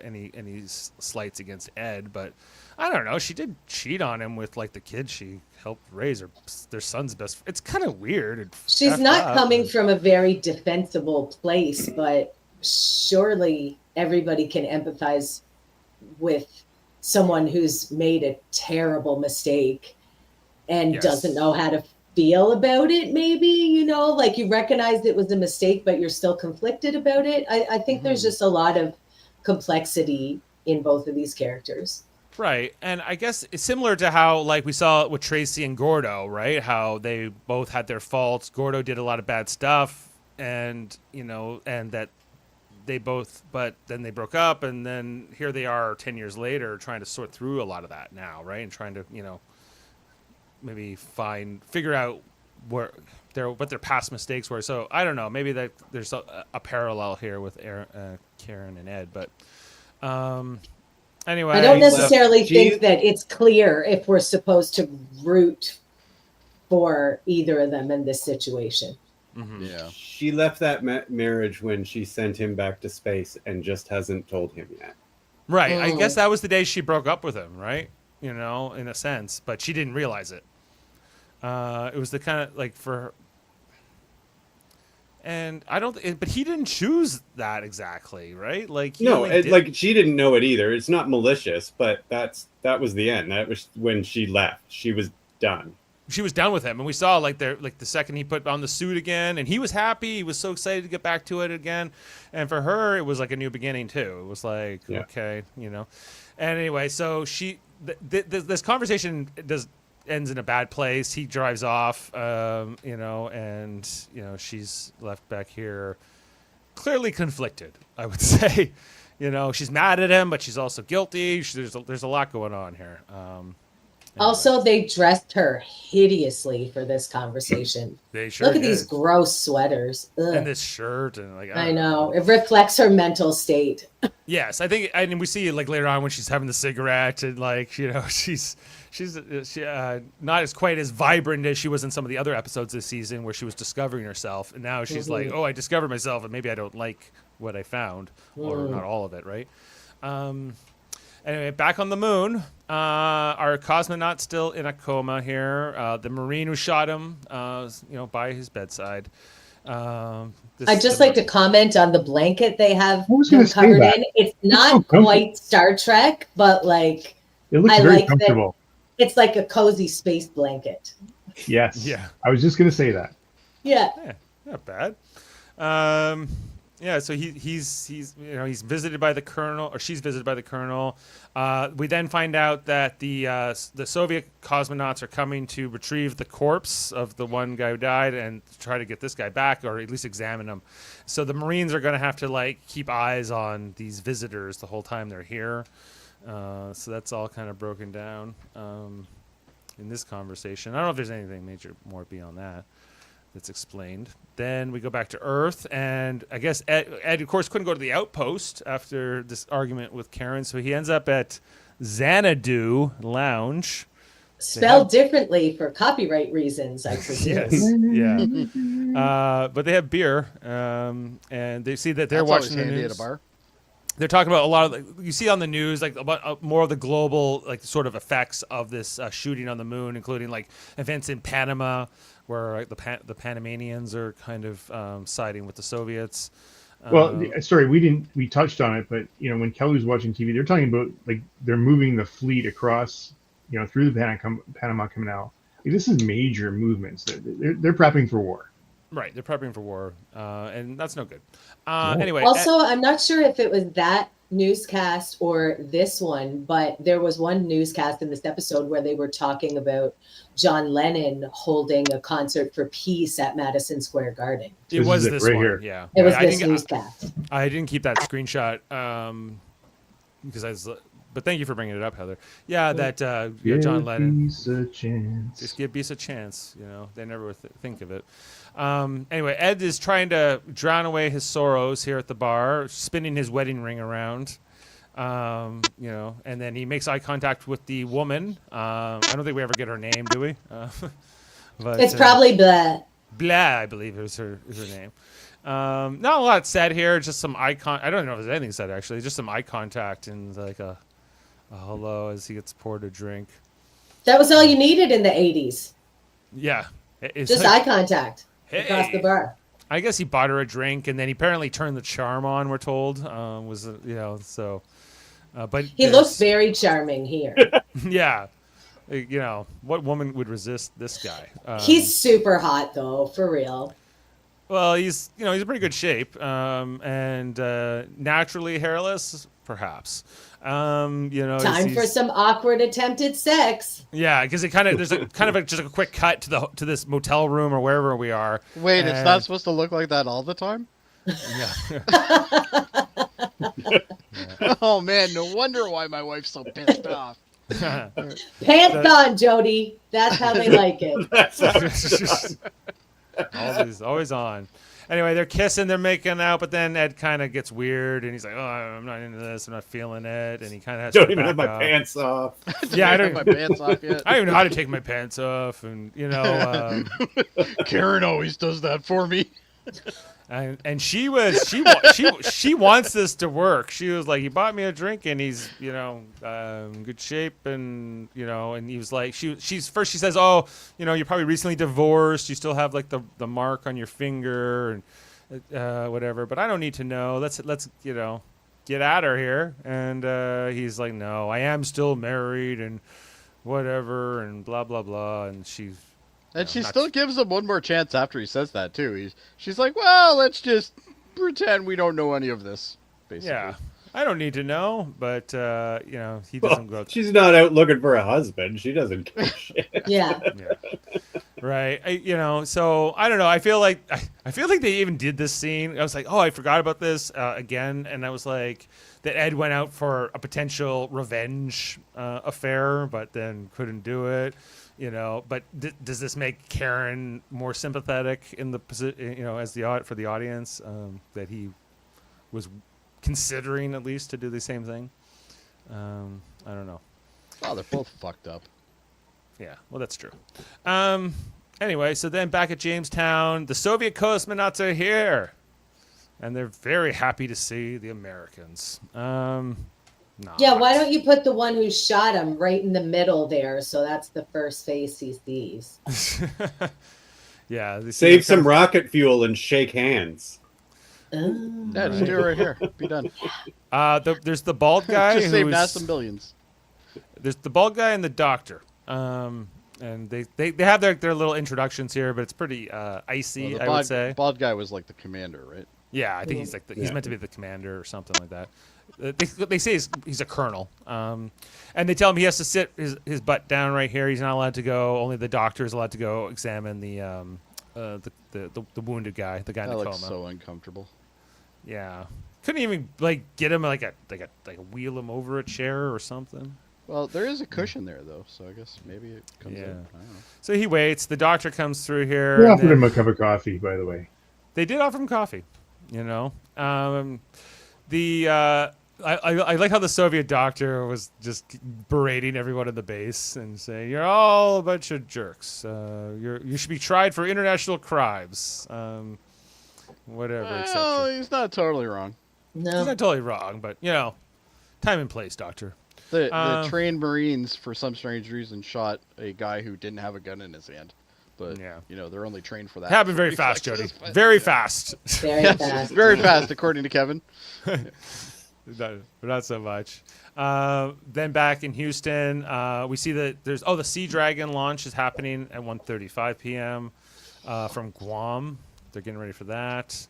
any slights against Ed. But I don't know. She did cheat on him with, like, the kid she helped raise, or their son's best. It's kind of weird. And She's effed not up, coming and- from a very defensible place, but surely everybody can empathize with someone who's made a terrible mistake and Yes. doesn't know how to feel about it. Maybe, like you recognize it was a mistake, but you're still conflicted about it. I think there's just a lot of complexity in both of these characters. Right. And I guess it's similar to how, like, we saw with Tracy and Gordo, right? How they both had their faults. Gordo did a lot of bad stuff, and that they both, but then they broke up, and then here they are 10 years later trying to sort through a lot of that now, right? And trying to, maybe figure out what their past mistakes were. So I don't know. Maybe that there's a parallel here with Karen and Ed. But anyway, I don't necessarily she- think that it's clear if we're supposed to root for either of them in this situation. Yeah. She left that marriage when she sent him back to space and just hasn't told him yet. Right. I guess that was the day she broke up with him, right? You know, in a sense, but she didn't realize it. It was the kind of like for her. And I don't, but he didn't choose that exactly, right? Like, he No, only did- like she didn't know it either. It's not malicious, but that was the end. That was when she left. She was done. she was done with him, and we saw like the second he put on the suit again, and he was happy. He was so excited to get back to it again, and for her, it was like a new beginning too. It was like okay, you know. And anyway, so this conversation ends in a bad place. He drives off, you know, and you know she's left back here, clearly conflicted. I would say, you know, she's mad at him, but she's also guilty. There's a lot going on here. Also, they dressed her hideously for this conversation. They sure Look at did. these gross sweaters. Ugh. And this shirt and like I know. It reflects her mental state. Yes, I think, and we see it like later on when she's having the cigarette and like, you know, she's not as quite as vibrant as she was in some of the other episodes this season where she was discovering herself, and now she's like, oh, I discovered myself, and maybe I don't like what I found, or not all of it, right? Anyway, back on the moon, our cosmonaut still in a coma here. The Marine who shot him, you know, by his bedside. I'd just like to comment on the blanket they have was him gonna say covered that. in. It's so not comfortable. quite Star Trek, but like It looks I very like that- comfortable. it's like a cozy space blanket. Yes. Yeah. I was just gonna say that. Yeah. Yeah, not bad. Yeah, so he's you know, he's visited by the colonel, or she's visited by the colonel. We then find out that the Soviet cosmonauts are coming to retrieve the corpse of the one guy who died and try to get this guy back, or at least examine him. So the Marines are going to have to like keep eyes on these visitors the whole time they're here. So that's all kind of broken down in this conversation. I don't know if there's anything major more beyond that that's explained. Then we go back to Earth, and I guess Ed, of course, couldn't go to the outpost after this argument with Karen, so he ends up at Xanadu Lounge. Spelled differently for copyright reasons, I presume. Yes, yeah. But they have beer, and they see that they're That's watching the always handy news. at a bar. They're talking about a lot of you see on the news, like about more of the global, like sort of effects of this shooting on the moon, including like events in Panama, where like, the Panamanians are kind of siding with the Soviets. Well, sorry, we touched on it, but you know, when Kelly was watching TV, they're talking about like they're moving the fleet across, you know, through the Panama Canal. Like, this is major movements. They're prepping for war. Right, they're prepping for war, and that's no good. No. Anyway, Also, I'm not sure if it was that newscast or this one, but there was one newscast in this episode where they were talking about John Lennon holding a concert for peace at Madison Square Garden. it This was is it this right one. here. Yeah, It was I this didn't, newscast. I didn't keep that screenshot because but thank you for bringing it up, Heather. Yeah, that John Lennon. Peace a chance. Just give peace a chance. You know, they never would think of it. Anyway, Ed is trying to drown away his sorrows here at the bar, spinning his wedding ring around. You know, and then he makes eye contact with the woman. I don't think we ever get her name, do we? But, It's probably blah. Blah, I believe is her name. Not a lot said here. Just some eye con. I don't know if there's anything said actually. Just some eye contact and like a hello as he gets poured a drink. That was all you needed in the 80s. Yeah, it's Just like, eye contact across the hey. bar. I guess he bought her a drink, and then he apparently turned the charm on. We're told you know, so. But He looks very charming here. yeah, you know, what woman would resist this guy? He's super hot though, for real. Well, he's in pretty good shape, and naturally hairless, perhaps. You know, Time for some awkward attempted sex. yeah, because there's a kind of just a quick cut to this motel room or wherever we are. Wait, it's and- not supposed to look like that all the time? Yeah. Oh man, no wonder why my wife's so pissed off. Pants on, Jody. That's how they like it. always on. Anyway, they're kissing, they're making out, but then Ed kind of gets weird, and he's like, "Oh, I'm not into this. I'm not feeling it." And he kind of has Don't to even have my back up. pants off. Yeah, I have don't. my pants off yet. I don't even know how to take my pants off, and Karen always does that for me. and she wants this to work. She was like, he bought me a drink, and he's in good shape, and and he was like, she says, oh, you're probably recently divorced. You still have like the mark on your finger and whatever, but I don't need to know. Let's get at her here. And he's like, no, I am still married and whatever and blah blah blah. And she's. And she still gives him one more chance after he says that too. She's like, "Well, let's just pretend we don't know any of this." Basically. Yeah, I don't need to know, but he doesn't go. She's not out looking for a husband. She doesn't give a shit. Yeah. Right. So I don't know. I feel like they even did this scene. I was like, oh, I forgot about this again, and I was like that Ed went out for a potential revenge affair, but then couldn't do it. But does this make Karen more sympathetic in the position, as for the audience, that he was considering at least to do the same thing? I don't know. Oh, they're both fucked up. Yeah, well, that's true. Anyway, so then back at Jamestown, the Soviet cosmonauts are here, and they're very happy to see the Americans. Yeah, why don't you put the one who shot him right in the middle there? So that's the first face he sees. Yeah. Save some rocket fuel and shake hands. Yeah, just do it right here. Be done. There's the bald guy. Just save NASA billions. There's the bald guy and the doctor. And they have their little introductions here, but it's pretty icy, Well, I would say. Bald guy was like the commander, right? Yeah, I think he's he's meant to be the commander or something like that. They say he's a colonel, and they tell him he has to sit his butt down right here. He's not allowed to go. Only the doctor is allowed to go examine the wounded guy, the guy in the coma. That looks so uncomfortable. Yeah, couldn't even get him wheel him over a chair or something. Well, there is a cushion there though, so I guess maybe it comes out. I don't know. So he waits. The doctor comes through here. We offered him a cup of coffee, by the way. They did offer him coffee. I like how the Soviet doctor was just berating everyone in the base and saying, "You're all a bunch of jerks. You should be tried for international crimes." Whatever. Well, he's not totally wrong. No. He's not totally wrong, but time and place, doctor. The trained Marines, for some strange reason, shot a guy who didn't have a gun in his hand. But they're only trained for that. Happened very fast, Jody. Very fast. Very fast. Very fast, according to Kevin. Not so much. Then back in Houston, we see that the Sea Dragon launch is happening at 1:35 p.m. From Guam. They're getting ready for that.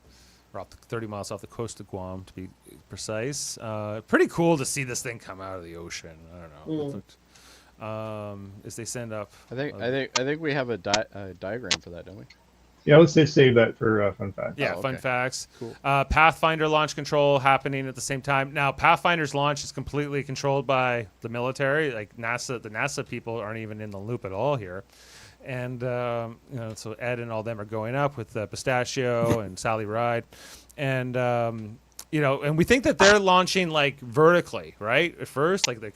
We're 30 miles off the coast of Guam, to be precise. Pretty cool to see this thing come out of the ocean. I don't know. As they send up. I think we have a diagram for that, don't we? Yeah, let's just save that for fun facts. Yeah, okay. Fun facts. Cool. Pathfinder launch control happening at the same time. Now, Pathfinder's launch is completely controlled by the military. Like NASA, the NASA people aren't even in the loop at all here. And so Ed and all them are going up with Pistachio and Sally Ride, and and we think that they're launching like vertically, right? At first, like the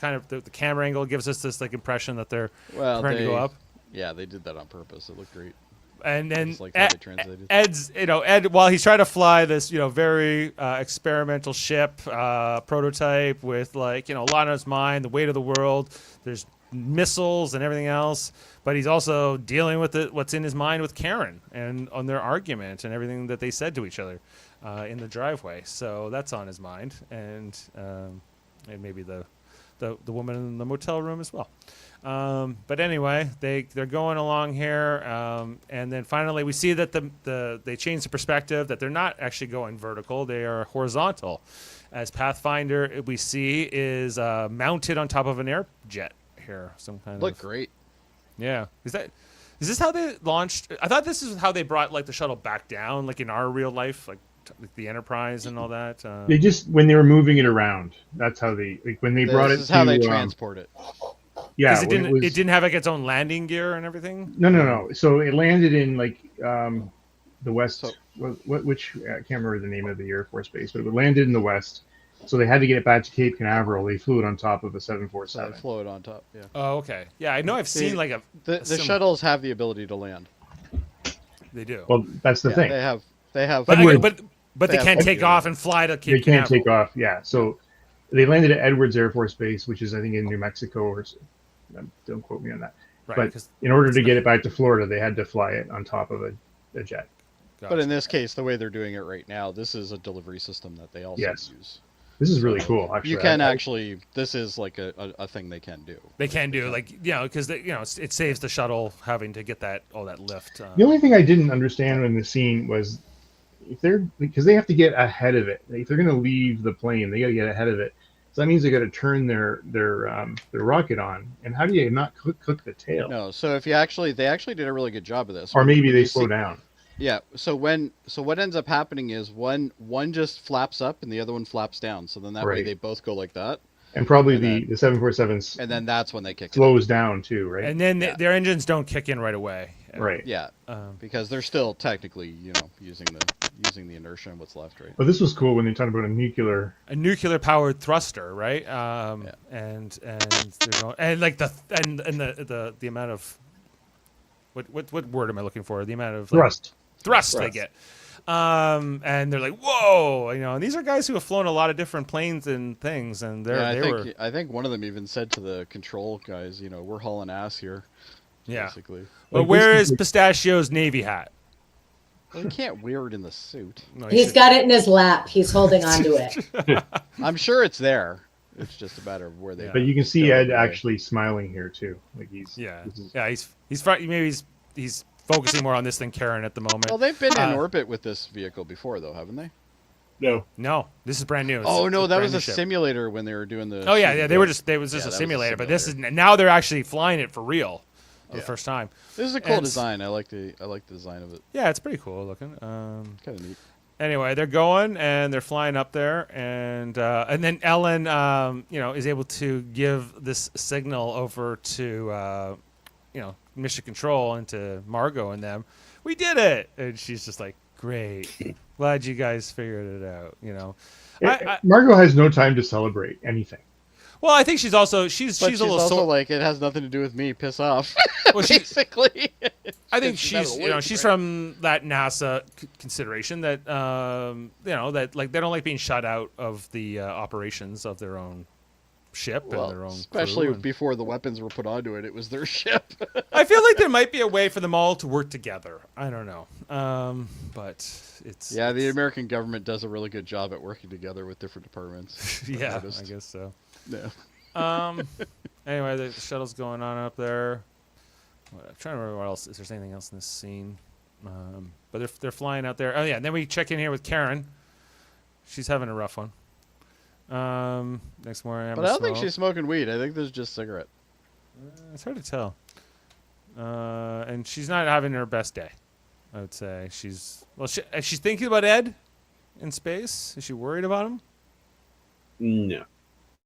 camera angle gives us this like impression that they're trying to go up. Yeah, they did that on purpose. It looked great. And then Just like how they translated. Ed, while he's trying to fly this, very experimental ship prototype with a lot on his mind, the weight of the world. There's missiles and everything else, but he's also dealing with what's in his mind with Karen and on their argument and everything that they said to each other in the driveway. So that's on his mind, and maybe the woman in the motel room as well. But anyway, they're going along here, and then finally we see that they change the perspective, that they're not actually going vertical, they are horizontal. As Pathfinder, we see, is mounted on top of an air jet here, some kind Look of. great. Yeah, is this how they launched? I thought this is how they brought the shuttle back down, like in our real life, like the Enterprise and all that. They just when they were moving it around, that's how they when they brought it. This is to, how they transport it. Yeah, Because when it didn't have like its own landing gear and everything. No. So it landed in like the west. So- Which I can't remember the name of the Air Force base, but it landed in the west. So they had to get it back to Cape Canaveral. They flew it on top of a So they 747. float on top. Yeah. Oh, okay. Yeah, I know. I've seen like The similar- shuttles have the ability to land. They do. Well, that's the Yeah, thing. They have. but Edward- but they they can't have- take off and fly to Cape They can't Canaveral. take off. Yeah. So they landed at Edwards Air Force Base, which is I think in New Mexico or don't quote me on that. Right. But 'cause- in order to get it back to Florida, they had to fly it on top of a jet. But in this case, the way they're doing it right now, this is a delivery system that they also Yes. use. This is really cool. Actually, You can actually. This is like a thing they can do. They can do like because it saves the shuttle having to get all that lift. The only thing I didn't understand in the scene was because they have to get ahead of it. If they're going to leave the plane, they got to get ahead of it. So that means they got to turn their rocket on. And how do you not cook the tail? No, so if they actually did a really good job of this. Or maybe When they you slow see- down. Yeah. So what ends up happening is one just flaps up and the other one flaps down. So then that way Right. they both go like that, And probably And the 747 and then that's when they kick it. slows down too, right? and then Yeah. their engines don't kick in right away. Right. Yeah, because they're still technically using the inertia and what's left, right? But this was cool when they talked about a nuclear. A nuclear powered thruster, right? Yeah. And they're going, and like the amount of what word am I looking for? The amount of Thrust. thrust they Thrust. get. And they're like, whoa, and these are guys who have flown a lot of different planes and things, and I think one of them even said to the control guys, we're hauling ass here. yeah. Basically, But Like, where this is is- Pistachio's Navy hat? well, you can't wear it in the suit. No, He's should- got it in his lap. He's holding on to it. I'm sure it's there. It's just a matter of where they. Yeah. But you can see Go Ed away. actually smiling here too. Like he's Yeah, this is- yeah. He's focusing more on this than Karen at the moment. Well, they've been in Uh, orbit with this vehicle before, though, haven't they? No. No, this is brand new. Oh no, that was a ship. simulator when they were doing the. Oh yeah, shooting. yeah. They was just Yeah, a that was a simulator, but this is now they're actually flying it for real, for the Yeah. first time. This is a cool and- design. I like the design of it. Yeah, it's pretty cool looking. Kind of neat. Anyway, they're going and they're flying up there, and then Ellen, is able to give this signal over to, Mission Control and to Margot and them. We did it, and she's just like, "Great, glad you guys figured it out." Margot has no time to celebrate anything. Well, I think she's But a she's little also sore. like, it has nothing to do with me. Piss off. Well, she, Basically. I think She's out of she's the loop, she's right? from that NASA consideration that that like they don't like being shut out of the operations of their own ship and their own especially crew and- before the weapons were put onto it, it was their ship. I feel like there might be a way for them all to work together. I don't know, but it's Yeah, the it's- American government does a really good job at working together with different departments. I've yeah, noticed. I guess so. Yeah. Anyway, the shuttle's going on up there. I'm trying to remember what else. If there's anything else in this scene, but they're flying out there. Oh yeah, and then we check in here with Karen. She's having a rough one. Next morning, But I don't think she's smoking weed. I think there's just cigarette. It's hard to tell. And she's not having her best day. I would say she's she's thinking about Ed in space. Is she worried about him? No.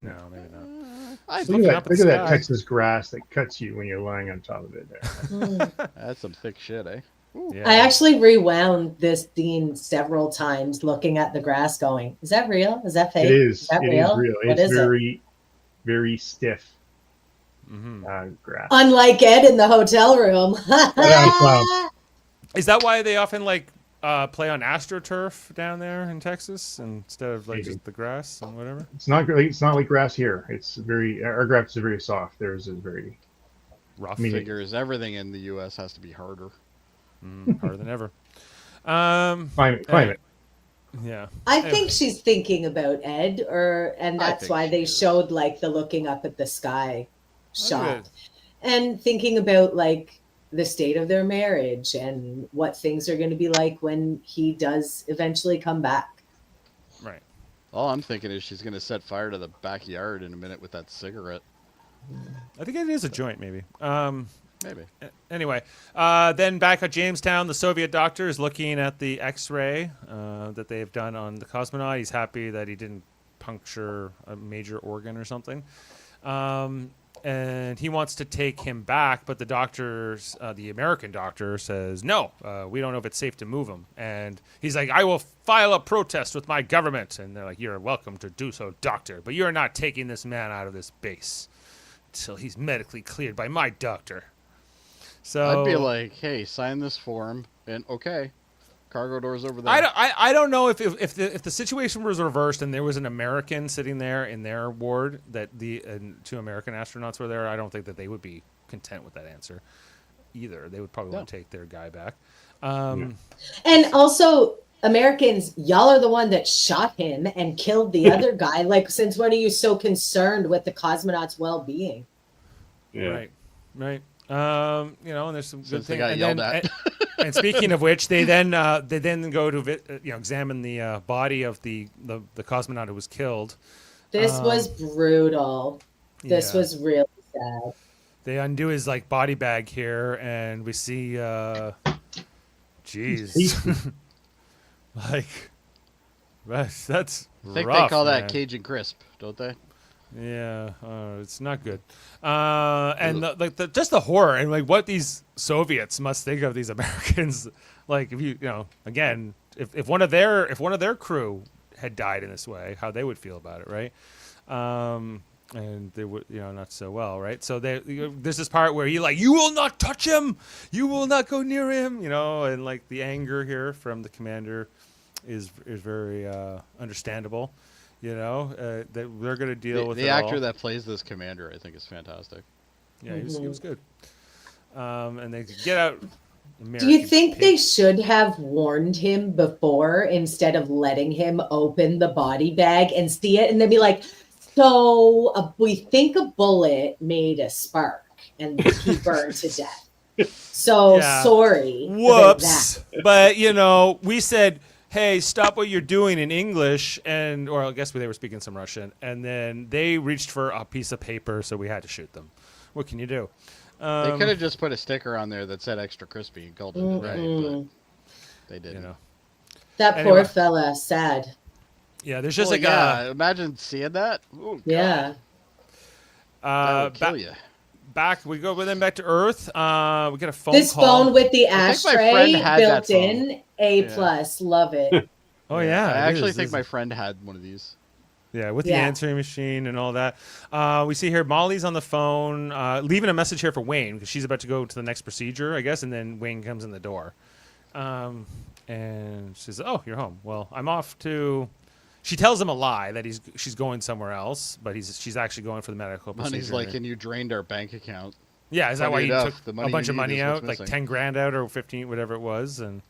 No, maybe not. I Look think at up that, at look at the that sky. Texas grass that cuts you when you're lying on top of it there. that's some thick shit, eh? Yeah. I actually rewound this scene several times looking at the grass going, is that real? Is that fake? It is. Is that It real? is real. What It's is it? very, very stiff Mhm. grass. Unlike Ed in the hotel room. Wow. Is that why they often play on AstroTurf down there in Texas instead of Maybe. just the grass and whatever? It's not great. It's not like grass here. It's very. Our grass is very soft. Theirs is very. Rough, I mean, Figures everything in the U.S. has to be harder. harder than ever. Climate. Yeah. I think she's thinking about Ed, and I that's think why she they is. showed the looking up at the sky shot, Okay. and thinking about the state of their marriage and what things are going to be like when he does eventually come back. Right. All I'm thinking is she's going to set fire to the backyard in a minute with that cigarette. I think it is a joint, maybe. Maybe. Anyway, then back at Jamestown, the Soviet doctor is looking at the X-ray that they've done on the cosmonaut. He's happy that he didn't puncture a major organ or something. and he wants to take him back, but the doctors, the American doctor, says no. We don't know if it's safe to move him, and he's like, I will file a protest with my government, and they're like, you're welcome to do so, doctor, but you're not taking this man out of this base until he's medically cleared by my doctor. So I'd be like, hey, sign this form, and okay, cargo doors over there. I don't know if the situation was reversed and there was an American sitting there in their ward that the two American astronauts were there. I don't think that they would be content with that answer either. They would probably want to take their guy back. And also, Americans, y'all are the one that shot him and killed the other guy. Like, since when are you so concerned with the cosmonauts' well-being? Yeah. Right. You know, and there's some good Since they things. got And yelled then- at. And speaking of which, they then go to examine the body of the cosmonaut who was killed. This was brutal. This Yeah. was really sad. They undo his like body bag here, and we see, jeez, like that's I think rough, they call man. that Cajun crisp, don't they? Yeah, it's not good. And just the horror and like what these Soviets must think of these Americans. Like if you know, again, if one of their crew had died in this way, how they would feel about it, right? And they would, not so well, right? So there's this part where you will not touch him, you will not go near him, and like the anger here from the commander is very understandable. That they're going to deal with the it actor all. that plays this commander, I think, is fantastic. Yeah, he was good. And they get out. Do you think they should have warned him before instead of letting him open the body bag and see it and then be like, so we think a bullet made a spark and he burned to death. So Yeah. sorry. Whoops. But, we said, hey, stop what you're doing in English. Or I guess they were speaking some Russian. And then they reached for a piece of paper, so we had to shoot them. What can you do? They could have just put a sticker on there that said extra crispy and called it a day, but they didn't. That Anyway. poor fella, sad. Yeah, there's just imagine seeing that. Ooh, Yeah. that would kill you. back. We go with them back to Earth. We get a phone This call. phone with the I think my ashtray friend had that built in, A+, love it. Oh yeah, I it actually is, think isn't my it? friend had one of these. Yeah, with the Yeah. answering machine and all that. We see here Molly's on the phone, leaving a message here for Wayne because she's about to go to the next procedure, I guess, and then Wayne comes in the door. And she says, "Oh, you're home. Well, I'm off to." She tells him a lie that she's going somewhere else, but she's actually going for the medical procedure. Money's like, and you drained our bank account. Yeah, is that why funny you enough, took the a money bunch you of need money is what's out, like missing. 10 grand out or 15, whatever it was, and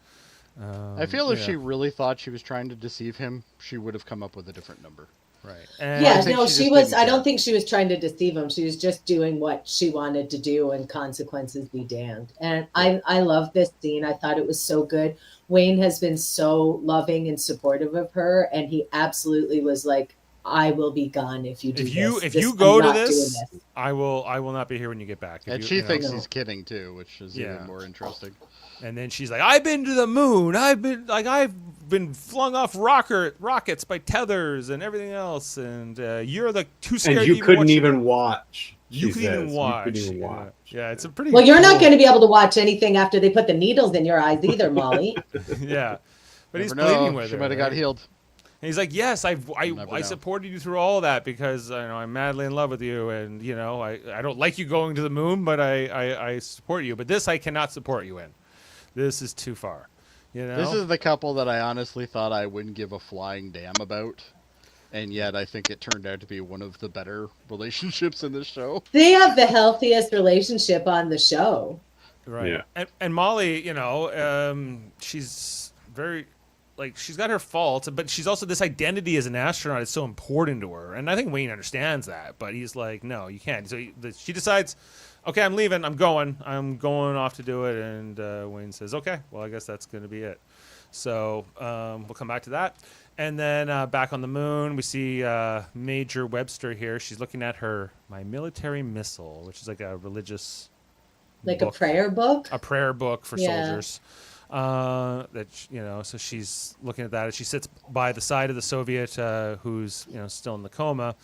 I feel if yeah. she really thought she was trying to deceive him, she would have come up with a different number. right. And Yeah, think no, she she just was. didn't I don't care. think she was trying to deceive him. She was just doing what she wanted to do, and consequences be damned. And I love this scene. I thought it was so good. Wayne has been so loving and supportive of her, and he absolutely was like, "I will be gone if you do if this. you I'm go to not doing this, I will not be here when you get back. If And you- she you know. thinks No. he's kidding too, which is Yeah. even more interesting. And then she's like, "I've been to the moon. I've been flung off rockets by tethers and everything else, and you're too scared. And to you couldn't watch it." even watch. You she couldn't even says. watch. You couldn't even watch. Yeah, it's a pretty. Well, you're not cool- going to be able to watch anything after they put the needles in your eyes either, Molly. Yeah, but he's Never know, pleading with she her. might have got right? healed. And he's like, "Yes, I never know. supported you through all that because I'm madly in love with you, and I don't like you going to the moon, but I support you. But this I cannot support you in. This is too far. This is the couple that I honestly thought I wouldn't give a flying damn about. And yet I think it turned out to be one of the better relationships in this show. They have the healthiest relationship on the show. right. Yeah. And Molly, she's very. Like, she's got her faults, but she's also this identity as an astronaut is so important to her. And I think Wayne understands that, but he's like, no, you can't. So she decides, okay, I'm leaving. I'm going off to do it. And Wayne says, okay, well, I guess that's going to be it. So we'll come back to that. And then back on the moon, we see Major Webster here. She's looking at My Military Missile, which is like a religious Like book. a prayer book. A prayer book for Yeah. soldiers. So she's looking at that as she sits by the side of the Soviet who's still in the coma,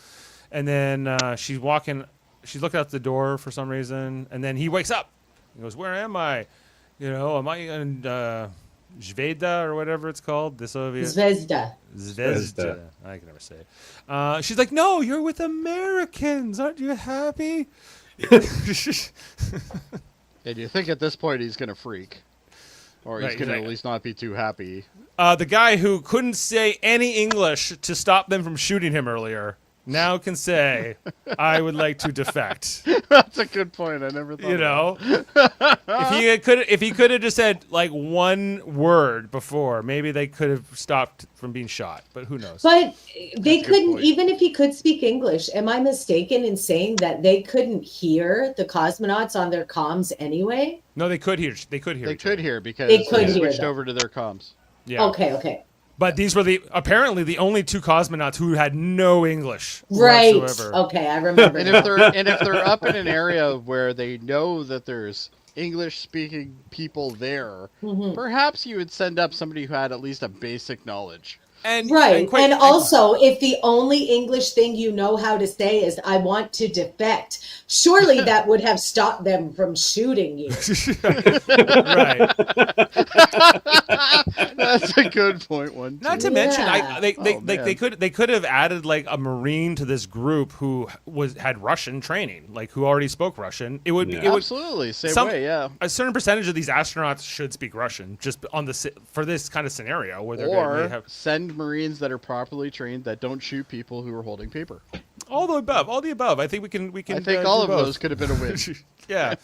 and then she's walking she's looking out the door for some reason, and then he wakes up. He goes, "Where am I? Am I in Zvezda or whatever it's called? The Soviet Zvezda. Zvezda. I can never say it. She's like, "No, you're with Americans. Aren't you happy?" And you think at this point he's gonna freak, or he's Right, gonna right. at least not be too happy. The guy who couldn't say any English to stop them from shooting him earlier now can say, "I would like to defect." That's a good point. I never thought. You know, if he could have just said like one word before, maybe they could have stopped from being shot. But who knows? But they That's a good couldn't, point. even if he could speak English, am I mistaken in saying that they couldn't hear the cosmonauts on their comms anyway? No, they could hear. They could hear. They each could other. hear because They could hear switched them. over to their comms. Yeah. Okay. But these were apparently the only two cosmonauts who had no English Right. whatsoever. Okay, I remember. And now. if they're up in an area where they know that there's English speaking people there, Mhm. perhaps you would send up somebody who had at least a basic knowledge. Right. And also, if the only English thing you know how to say is, "I want to defect," surely that would have stopped them from shooting you. Right. That's a good point. One. Not too. to mention, Yeah. they man. could have added like a Marine to this group who had Russian training, like who already spoke Russian. It would Absolutely, same way. Yeah. a certain percentage of these astronauts should speak Russian, just for this kind of scenario where they're going to Or have send Marines that are properly trained that don't shoot people who are holding paper. all the above. I think we can. I think all of those could have been a win. Yeah.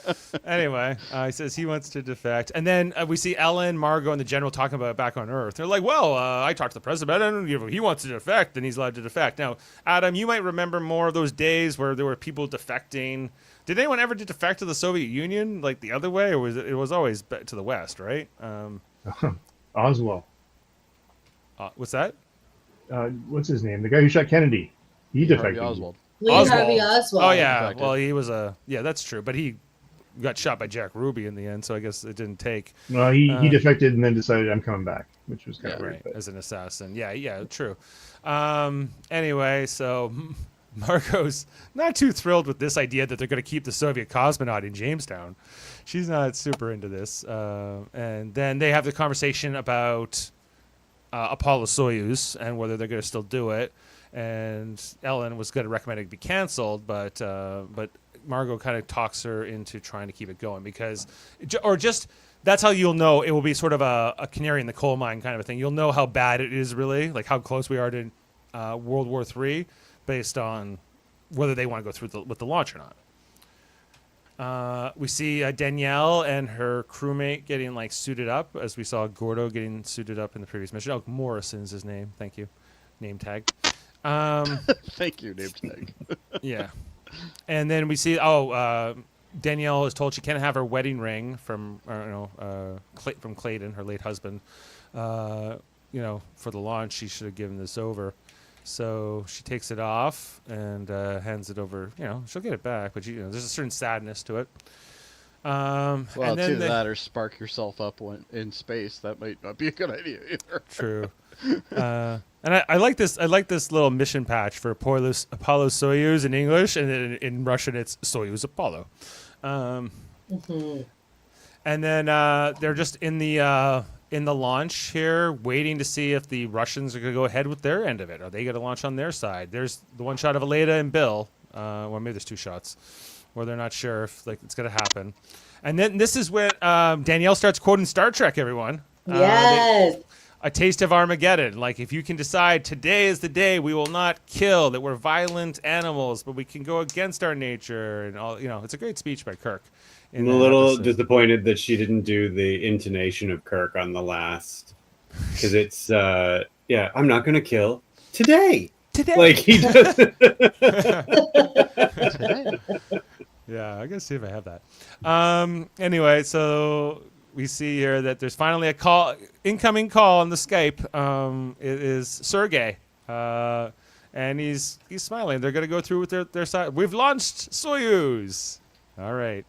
Anyway, he says he wants to defect, and then we see Ellen, Margot, and the general talking about it back on Earth. They're like, "Well, I talked to the president, and he wants to defect, then he's allowed to defect." Now, Adam, you might remember more of those days where there were people defecting. Did anyone ever defect to the Soviet Union, like the other way, or was it was always to the West, right? Oswald. What's that? What's his name? The guy who shot Kennedy. He Harvey defected. Oswald. Lee Oswald. Harvey Oswald. Oh yeah, Defected. well he was yeah, that's true, but he got shot by Jack Ruby in the end, so I guess it didn't take. Well, he defected and then decided I'm coming back, which was kind of weird. Right, But as an assassin. Yeah, true. Anyway, so Margot's not too thrilled with this idea that they're going to keep the Soviet cosmonaut in Jamestown. She's not super into this. And then they have the conversation about Apollo-Soyuz and whether they're going to still do it. And Ellen was going to recommend it be canceled, but Margot kind of talks her into trying to keep it going because, or just that's how you'll know it will be sort of a canary in the coal mine kind of a thing. You'll know how bad it is really, like how close we are to World War III, based on whether they want to go through with the launch or not. We see Danielle and her crewmate getting like suited up, as we saw Gordo getting suited up in the previous mission. Oh, Morrison's his name. Thank you. Name tag. Thank you, name tag. Yeah. And then we see, Danielle is told she can't have her wedding ring from Clayton, her late husband. For the launch, she should have given this over. So she takes it off and hands it over. She'll get it back, but there's a certain sadness to it. Well, and it's then either that or spark yourself up in space. That might not be a good idea either. True. And I like this. I like this little mission patch for Apollo Soyuz in English, and then in Russian it's Soyuz Apollo. And then they're just in the launch here, waiting to see if the Russians are going to go ahead with their end of it. Are they going to launch on their side? There's the one shot of Aleda and Bill. Well, maybe there's two shots where they're not sure if it's going to happen. And then this is when Danielle starts quoting Star Trek. Everyone. Yes. A taste of Armageddon. Like, if you can decide today is the day we will not kill, that we're violent animals, but we can go against our nature and all. It's a great speech by Kirk. I'm a little disappointed that she didn't do the intonation of Kirk on the last, because it's I'm not gonna kill today. Like he does. Yeah, I gotta see if I have that. Anyway, so we see here that there's finally a incoming call on the Skype. It is Sergey, and he's smiling. They're gonna go through with their side. We've launched Soyuz. All right,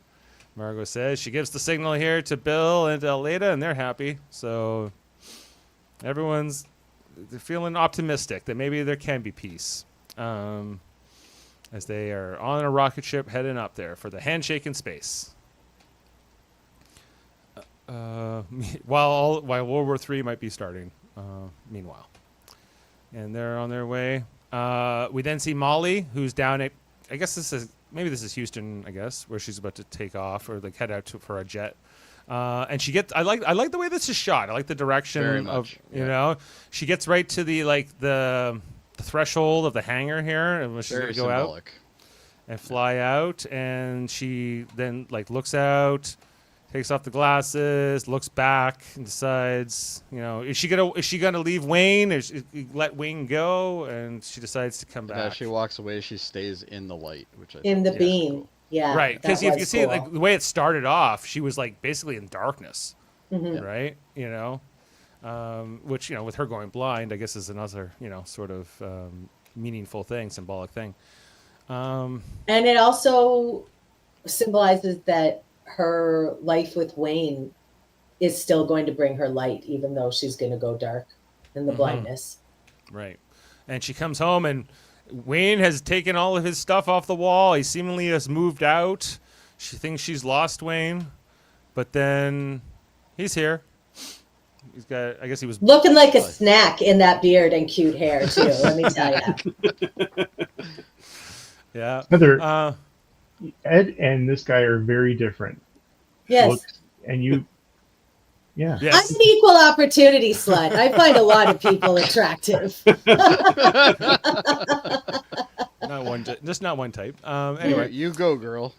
Margot says. She gives the signal here to Bill and Aleda, and they're happy. So they're feeling optimistic that maybe there can be peace. And as they are on a rocket ship heading up there for the handshake in space. While World War III might be starting, meanwhile. And they're on their way. We then see Molly, who's down at, I guess this is Houston, I guess, where she's about to take off or like head out for a jet. And she gets, I like the way this is shot. I like the direction Very of, much, you know, she gets right to the threshold of the hangar here, and she's Very gonna go out symbolic. and fly out, and she then like looks out, takes off the glasses, looks back, and decides, you know, is she gonna leave Wayne, or let Wayne go? And she decides to come And back. as she walks away, she stays in the light, which I In think the is beam. cool. Yeah. Right, because that if you was see cool. like the way it started off, she was like basically in darkness, Mhm. right? You know, which, you know, with her going blind, I guess is another, you know, sort of meaningful thing, symbolic thing. And it also symbolizes that her life with Wayne is still going to bring her light, even though she's going to go dark in the Mhm. blindness. Right. And she comes home, and Wayne has taken all of his stuff off the wall. He seemingly has moved out. She thinks she's lost Wayne, but then he's here. He's got, I guess he was. Looking like a snack in that beard and cute hair, too, let me tell you. Yeah. Heather, Ed and this guy are very different. Yes. Looks, and you, yeah. Yes. I'm an equal opportunity slut. I find a lot of people attractive. Not one, just not one type. Anyway, You go, girl.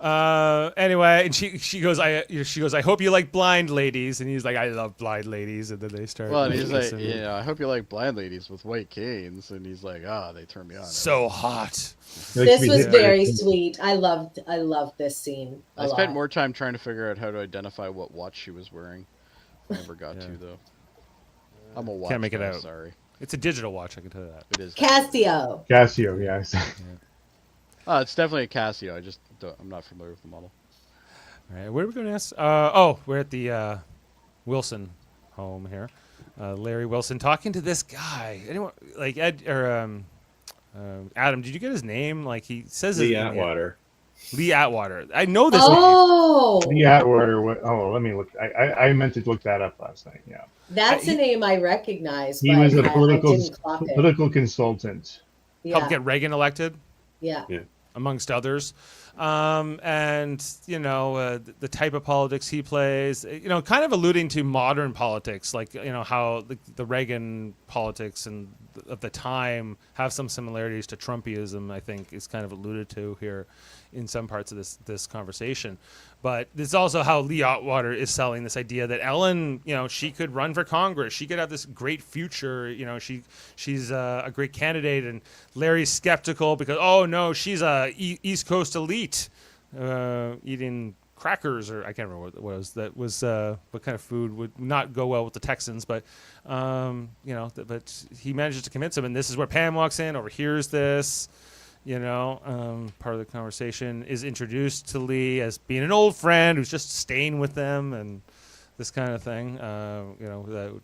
Anyway, and she goes, I hope you like blind ladies, and he's like, I love blind ladies, and then they start. Well, and he's like, kissing. yeah, I hope you like blind ladies with white canes, and he's like, they turn me on. So hot. He likes to This be was hit by very the- sweet. I loved this scene. I spent more time trying to figure out how to identify what watch she was wearing. I never got Yeah. to though. I'm a watch. Can't make it guy, out. Sorry, It's a digital watch, I can tell you that. it is. Casio. Casio, yes. It's definitely a Casio. I'm not familiar with the model. All right, where are we going to ask? We're at the Wilson home here. Larry Wilson talking to this guy. Anyone like Ed or Adam? Did you get his name? Like he says Lee his name. Atwater. Lee Atwater. I know this name. Oh, The Atwater. Let me look. I meant to look that up last night. Yeah. that's a name I recognize. He but was a I political didn't clock it. political consultant. Helped Yeah, get Reagan elected, yeah. amongst others. And you know the type of politics he plays, you know, kind of alluding to modern politics, like, you know, how the Reagan politics and of the time have some similarities to Trumpism. I think is kind of alluded to here in some parts of this conversation. But it's also how Lee Atwater is selling this idea that Ellen, you know, she could run for Congress. She could have this great future. You know, she's a great candidate. And Larry's skeptical because, oh, no, she's a East Coast elite eating crackers, or I can't remember what it was. That was what kind of food would not go well with the Texans. But, you know, but he manages to convince him. And this is where Pam walks in, overhears this. You know, part of the conversation is introduced to Lee as being an old friend who's just staying with them and this kind of thing. You know,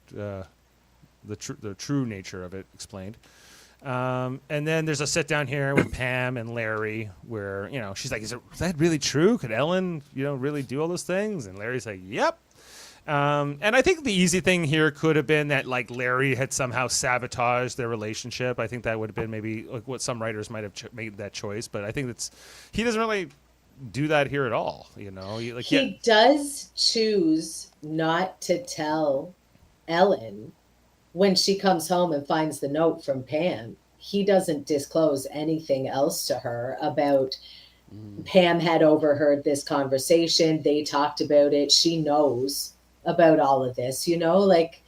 the true nature of it explained. And then there's a sit down here with Pam and Larry where, you know, she's like, is that really true? Could Ellen, you know, really do all those things? And Larry's like, yep. And I think the easy thing here could have been that, like, Larry had somehow sabotaged their relationship. I think that would have been maybe like what some writers might have made that choice. But I think he doesn't really do that here at all. You know, He does choose not to tell Ellen when she comes home and finds the note from Pam. He doesn't disclose anything else to her about. Pam had overheard this conversation. They talked about it. She knows about all of this, you know, like,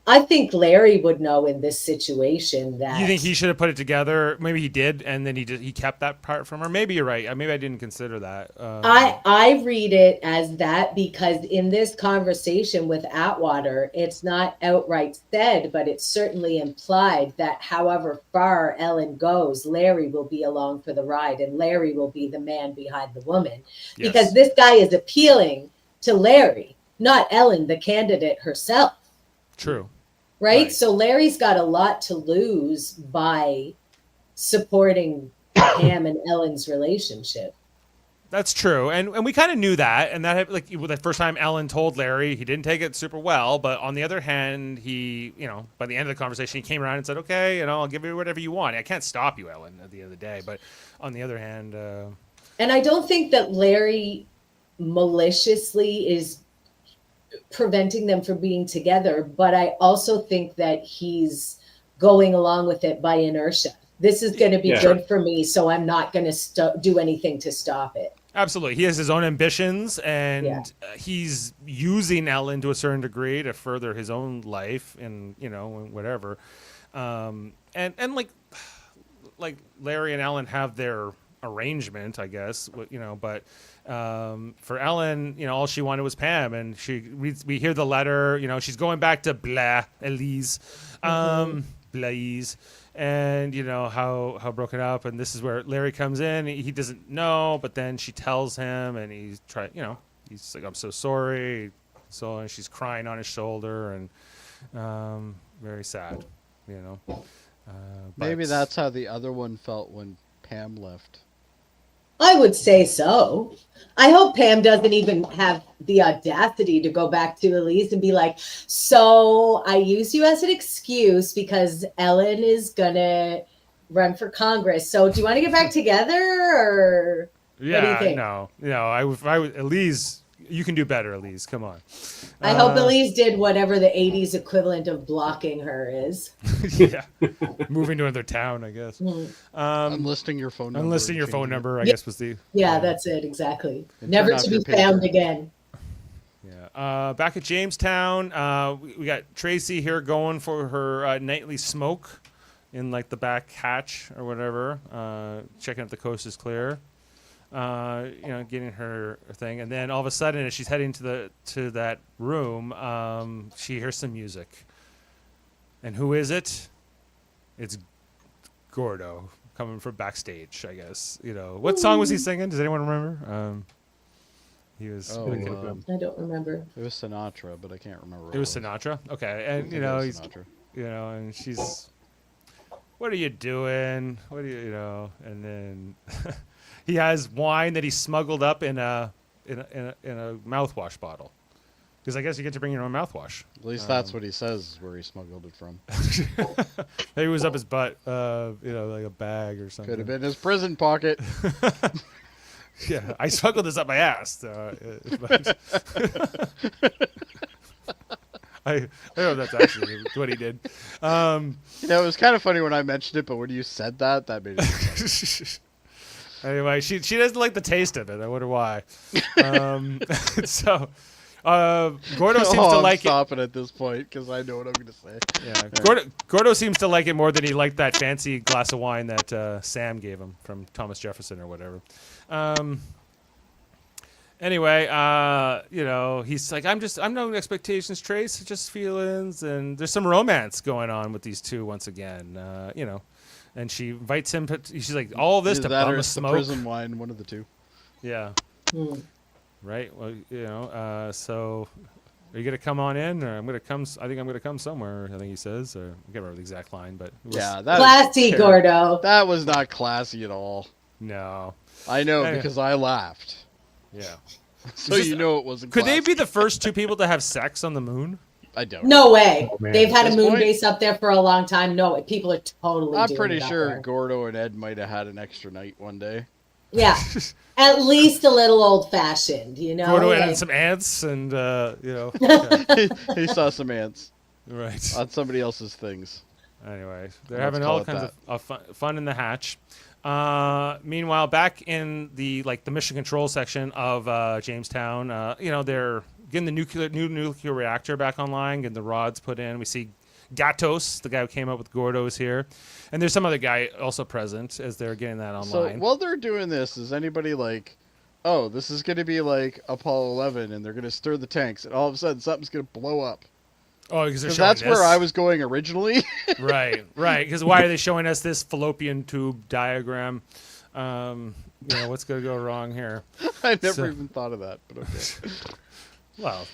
I think Larry would know in this situation that. You think he should have put it together? Maybe he did, and then he kept that part from her. Maybe you're right. Maybe I didn't consider that. I read it as that because in this conversation with Atwater, it's not outright said, but it's certainly implied that however far Ellen goes, Larry will be along for the ride, and Larry will be the man behind the woman. Yes. Because this guy is appealing to Larry, not Ellen, the candidate herself. True. Right? Right. So Larry's got a lot to lose by supporting Pam and Ellen's relationship. That's true, and we kind of knew that, and that like the first time Ellen told Larry, he didn't take it super well. But on the other hand, he, by the end of the conversation, he came around and said, "Okay, I'll give you whatever you want. I can't stop you, Ellen." At the end of the day, but on the other hand, and I don't think that Larry maliciously is preventing them from being together, but I also think that he's going along with it by inertia. This is going to be good for me, so I'm not going to do anything to stop it. Absolutely. He has his own ambitions, and he's using Ellen to a certain degree to further his own life and, whatever. And like Larry and Ellen have their arrangement, I guess, but for Ellen, all she wanted was Pam, and we hear the letter, she's going back to Elise, Blaise. And how broken up, and this is where Larry comes in. He doesn't know, but then she tells him, and he's he's like, "I'm so sorry." So and she's crying on his shoulder, and very sad, Maybe that's how the other one felt when Pam left. I would say so. I hope Pam doesn't even have the audacity to go back to Elise and be like, "So I use you as an excuse because Ellen is going to run for Congress. So do you want to get back together, or what do you think?" No. I would Elise. You can do better, Elise. Come on. I hope Elise did whatever the 80s equivalent of blocking her is. Yeah. Moving to another town, I guess. Unlisting your phone number. Unlisting your phone number, I guess, was the... Yeah, that's it, exactly. And never turn off to your be found pager. again. Yeah. Back at Jamestown, we got Tracy here going for her nightly smoke in like the back hatch or whatever, checking if the coast is clear. Getting her thing, and then all of a sudden, as she's heading to that room, she hears some music. And who is it? It's Gordo coming from backstage, I guess. What song was he singing? Does anyone remember? He was. Oh, I don't remember. it was Sinatra, but I can't remember. It was Sinatra. Okay, and he's Sinatra. and she's, "What are you doing? What are you, And then he has wine that he smuggled up in a mouthwash bottle, because I guess you get to bring your own mouthwash. At least that's what he says where he smuggled it from. Maybe it was up his butt, like a bag or something. Could have been his prison pocket. Yeah, I smuggled this up my ass. I don't know if that's actually what he did. It was kind of funny when I mentioned it, but when you said that made it funny. Anyway, she doesn't like the taste of it. I wonder why. So Gordo seems to I'm like it. stopping at this point because I know what I'm going to say. Yeah, Gordo seems to like it more than he liked that fancy glass of wine that Sam gave him from Thomas Jefferson or whatever. Anyway, he's like, I'm no expectations, Trace, just feelings, and there's some romance going on with these two once again, And she invites him. She's like, all this to bum a smoke. The prison wine, one of the two. Yeah. Right. Well, so are you gonna come on in, or I'm gonna come? I think I'm gonna come somewhere. I think he says, or I can't remember the exact line, but it was, That Classy, was Gordo. That was not classy at all. No. I know Anyway. because I laughed. Yeah. So you know it wasn't. Could they classy. be the first two people to have sex on the moon? I don't. No way. Oh, man. They've had At a this moon point- base up there for a long time. No, people are totally I'm doing pretty it up sure there. Gordo and Ed might have had an extra night one day. Yeah. At least a little old fashioned, Gordo like- added some ants, and okay. He saw some ants Right. on somebody else's things. Anyway, they're Let's having call all it kinds of fun in the hatch. Meanwhile, back in the mission control section of Jamestown, they're getting the new nuclear reactor back online, getting the rods put in. We see Gatos, the guy who came up with Gordo, is here, and there's some other guy also present as they're getting that online. So while they're doing this, is anybody like, oh, this is going to be like Apollo 11, and they're going to stir the tanks, and all of a sudden something's going to blow up? Oh, because they're Because showing that's this. where I was going originally. Right. Because why are they showing us this fallopian tube diagram? What's going to go wrong here? I never So- even thought of that, but okay. Well,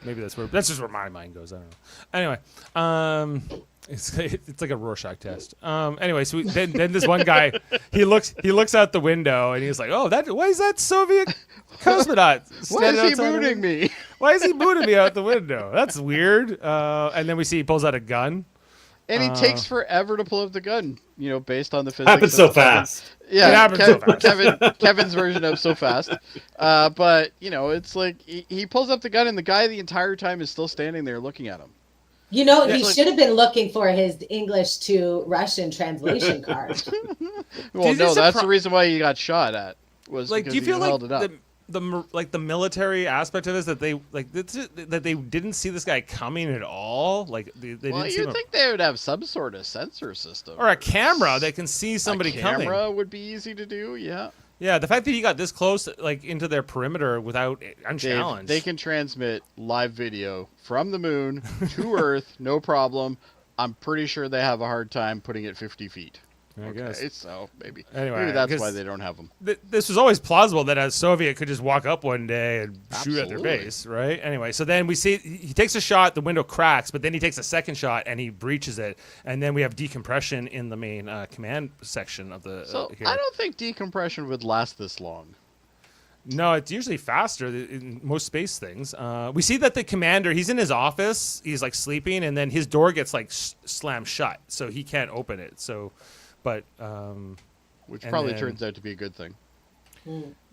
Maybe that's just where my mind goes. I don't know. Anyway, it's like a Rorschach test. Anyway, so then this one guy, he looks out the window and he's like, "Oh, why is that Soviet cosmonaut Why standing is he outside booting me? Why is he booting me out the window? That's weird." And then we see he pulls out a gun. And he takes forever to pull up the gun, based on the physics. Happens so fast. It happens so fast. Kevin's version of so fast. But, it's like he pulls up the gun and the guy the entire time is still standing there looking at him. He should have been looking for his English to Russian translation card. Well, no, that's the reason why he got shot at. Was Like, because do you he feel held it up. like the military aspect of this that they didn't see this guy coming at all? Like they Well, didn't see you'd him, think they would have some sort of sensor system. or a camera that can see somebody a camera coming. would be easy to do, yeah. Yeah, the fact that he got this close, like into their perimeter without unchallenged. They can transmit live video from the moon to Earth, no problem. I'm pretty sure they have a hard time putting it 50 feet. I guess. So maybe Anyway, that's why they don't have them. This was always plausible that a Soviet could just walk up one day and shoot at their Absolutely. base, right? Anyway, so then we see he takes a shot, the window cracks, but then he takes a second shot and he breaches it, and then we have decompression in the main command section of the. So here. I don't think decompression would last this long. No, it's usually faster in most space things. We see that the commander, he's in his office, he's like sleeping, and then his door gets like slammed shut, so he can't open it. So. But Which and probably then- turns out to be a good thing.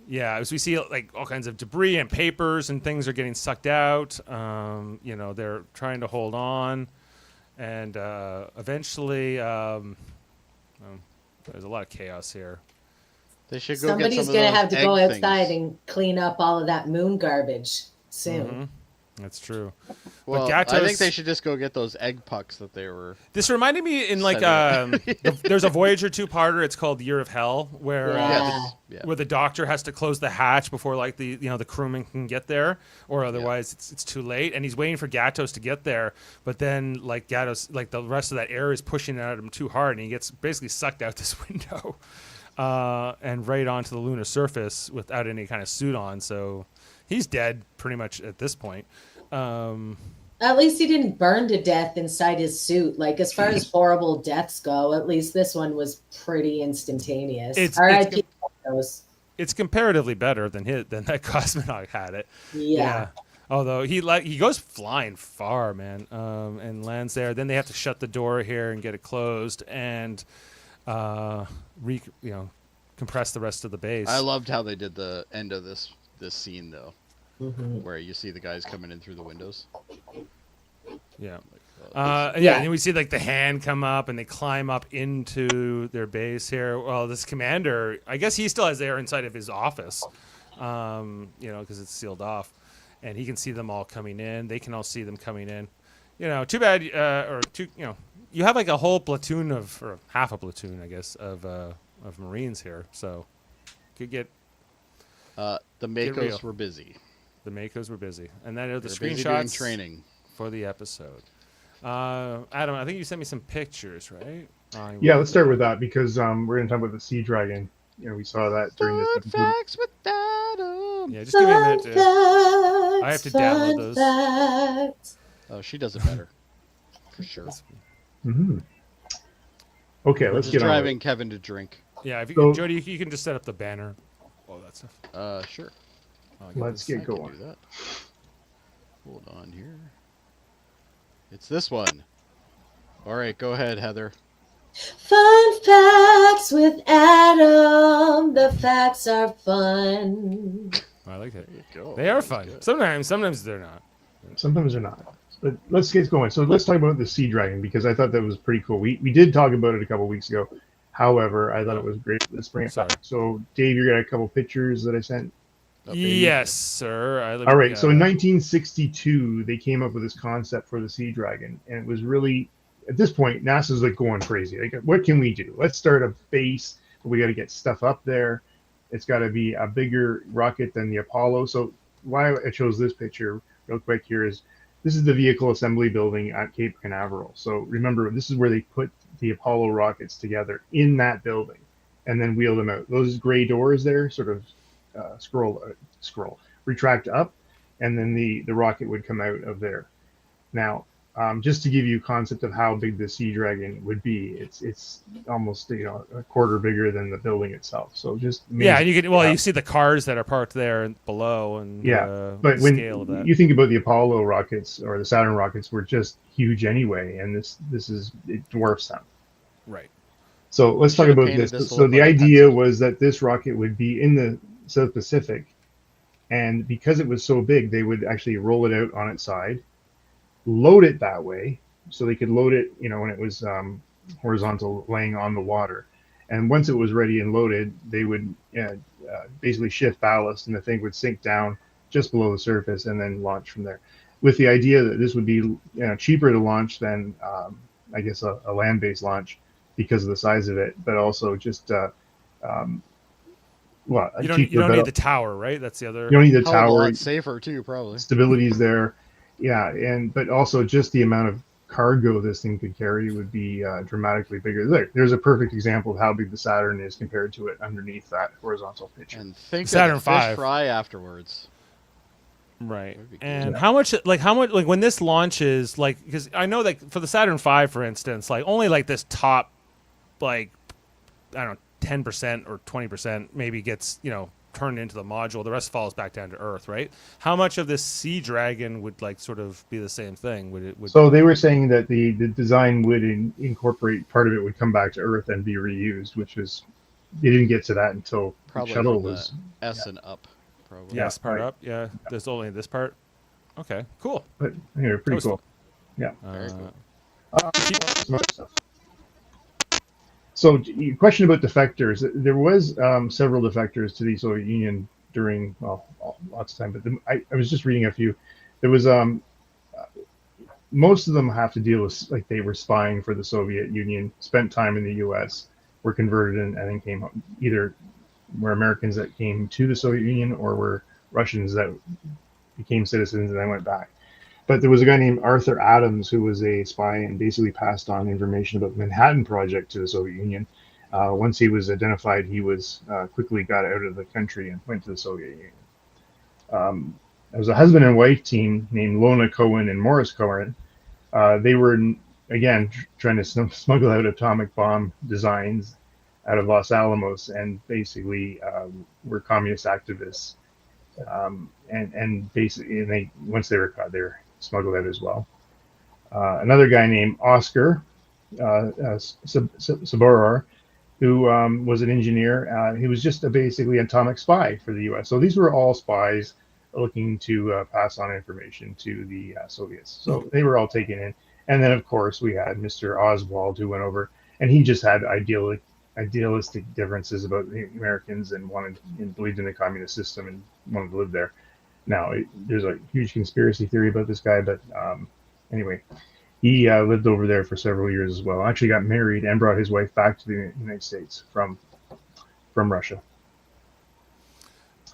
yeah, as we see like all kinds of debris and papers and things are getting sucked out. They're trying to hold on, and eventually, there's a lot of chaos here. They should go Somebody's get some going to of have those to go egg outside things. and clean up all of that moon garbage soon. Mhm. That's true. Well, I Gatos- think they should just go get those egg pucks that they were. This reminded me in like Set there's a Voyager 2-parter. It's called Year of Hell, where Yeah. Yeah. where the doctor has to close the hatch before like the crewman can get there, or otherwise it's too late, and he's waiting for Gatos to get there, but then like Gatos, like the rest of that air is pushing at him too hard, and he gets basically sucked out this window and right onto the lunar surface without any kind of suit on, so he's dead pretty much at this point. At least he didn't burn to death inside his suit. Like, as far as horrible deaths go, at least this one was pretty instantaneous. It's- R.I.P. Gatos. It's comparatively better than that cosmonaut had it. Yeah. Although he goes flying far, man, and lands there. Then they have to shut the door here and get it closed and compress the rest of the base. I loved how they did the end of this scene though, Mhm. where you see the guys coming in through the windows. Yeah. Like, And then we see like the hand come up and they climb up into their base here. Well, this commander, I guess he still has air inside of his office, because it's sealed off, and he can see them all coming in. They can all see them coming in. Too bad, you have like a whole platoon or half a platoon, I guess, of Marines here. So could get the real. Makos were busy. the Makos were busy, and then are the They're busy doing screenshots training. for the episode. Adam, I think you sent me some pictures, right? Yeah, let's start with that because we're going to talk about the Sea Dragon. We saw that during this Fun episode. facts with Adam. Yeah, just give me a minute. I have to download those. Facts. Oh, she does it better, for sure. Mm-hmm. Okay, let's Just get on. driving Kevin to drink. Yeah, if you, So- Jody, you can just set up the banner. All that stuff. Sure. I'll get Let's this. get I can going. do that. Hold on here. It's this one. All right, go ahead, Heather. Fun facts with Adam. The facts are fun. I like it. There you go. They are That was fun. good. Sometimes they're not. Sometimes they're not. But let's get going. So let's talk about the Sea Dragon because I thought that was pretty cool. We did talk about it a couple weeks ago. However, I thought it was great. Let's bring it Sorry. back. So, Dave, you got a couple pictures that I sent. Okay. Yes, sir. All right. So in 1962, they came up with this concept for the Sea Dragon, and it was really, at this point, NASA's like going crazy. Like, what can we do? Let's start a base. But we got to get stuff up there. It's got to be a bigger rocket than the Apollo. So why I chose this picture real quick here is this is the vehicle assembly building at Cape Canaveral. So remember, this is where they put the Apollo rockets together in that building and then wheel them out. Those gray doors there sort of scroll, retract up. and then the rocket would come out of there. Now, just to give you a concept of how big the Sea Dragon would be, it's almost a quarter bigger than the building itself. So just Yeah, amazing. you see the cars that are parked there and below, and But the when scale of that. you think about the Apollo rockets or the Saturn rockets, were just huge anyway, and it dwarfs them. Right. So let's talk Should've about painted this. this to So look the like a idea pencil. was that this rocket would be in the South Pacific, and because it was so big, they would actually roll it out on its side, load it that way, so they could load it, when it was horizontal, laying on the water. And once it was ready and loaded, they would basically shift ballast, and the thing would sink down just below the surface and then launch from there. With the idea that this would be cheaper to launch than, I guess, a land-based launch because of the size of it, but also just You don't cheaper. need the tower, right? That's the other. You don't need the Hell of a tower. lot safer too, probably. Stability's there, but also just the amount of cargo this thing could carry would be dramatically bigger. Look, there's a perfect example of how big the Saturn is compared to it underneath that horizontal picture. And think Saturn of the fish V. fry afterwards. Right. That'd be And cool. how much when this launches, because I know that for the Saturn V, for instance, only this top, I don't know, 10% or 20% maybe gets, turned into the module. The rest falls back down to Earth, right? How much of this Sea Dragon would sort of be the same thing? So they were saying that the design would incorporate part of it would come back to Earth and be reused, which was, they didn't get to that until Probably the shuttle from was. the S and up. Probably. Yeah, this part right. up. Yeah, there's only this part. Okay, cool. But anyway, pretty was cool. Yeah. Very cool. Some other stuff. So, your question about defectors. There was several defectors to the Soviet Union during lots of time, but I was just reading a few. There was most of them have to deal with they were spying for the Soviet Union, spent time in the U.S., were converted and then came home. Either were Americans that came to the Soviet Union or were Russians that became citizens and then went back. But there was a guy named Arthur Adams who was a spy and basically passed on information about the Manhattan Project to the Soviet Union. Once he was identified, he was quickly got out of the country and went to the Soviet Union. There was a husband and wife team named Lona Cohen and Morris Cohen. They were, again, trying to smuggle out atomic bomb designs out of Los Alamos, and basically were communist activists. And basically, once they were caught, they were smuggled out as well. Another guy named Oscar Saborar, who was an engineer. He was just basically atomic spy for the U.S. So these were all spies looking to pass on information to the Soviets. So they were all taken in. And then, of course, we had Mr. Oswald, who went over, and he just had idealistic differences about the Americans and believed in the communist system and wanted to live there. Now, there's a huge conspiracy theory about this guy, but anyway, he lived over there for several years as well. Actually got married and brought his wife back to the United States from Russia.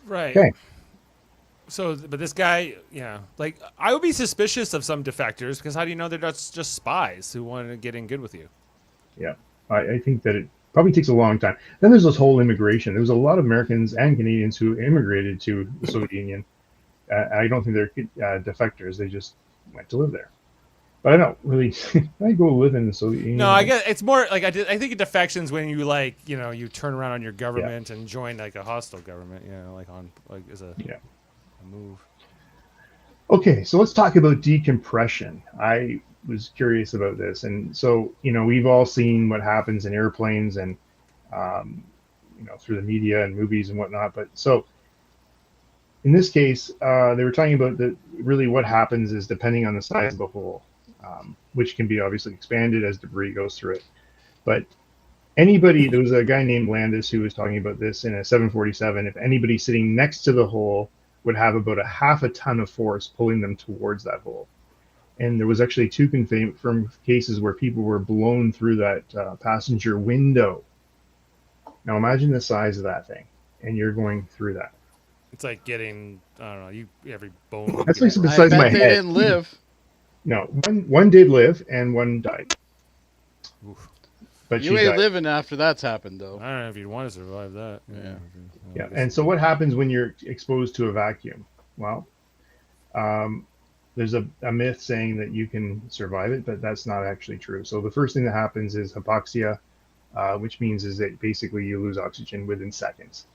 Right. Okay. So, but this guy, I would be suspicious of some defectors because how do you know they're just spies who want to get in good with you? Yeah, I think that it probably takes a long time. Then there's this whole immigration. There was a lot of Americans and Canadians who immigrated to the Soviet Union. I don't think they're defectors. They just went to live there. But I don't really. I go live in the Soviet Union. No, I guess it's more I think defections when you you turn around on your government and join a hostile government. As a move. Okay, so let's talk about decompression. I was curious about this, and so we've all seen what happens in airplanes and through the media and movies and whatnot. But so in this case, they were talking about that really what happens is depending on the size of the hole, which can be obviously expanded as debris goes through it. But there was a guy named Landis who was talking about this in a 747. If anybody sitting next to the hole would have about a half a ton of force pulling them towards that hole. And there was actually 2 confirmed cases where people were blown through that passenger window. Now imagine the size of that thing, and you're going through that. It's like getting, I don't know, every bone. That's like the I size of my bet they head. didn't live. No, one did live and one died. Oof. But You she ain't died. living after that's happened, though. I don't know if you'd want to survive that. Yeah. Yeah, and so what happens when you're exposed to a vacuum? Well, There's a myth saying that you can survive it, but that's not actually true. So the first thing that happens is hypoxia, which means is that basically you lose oxygen within seconds,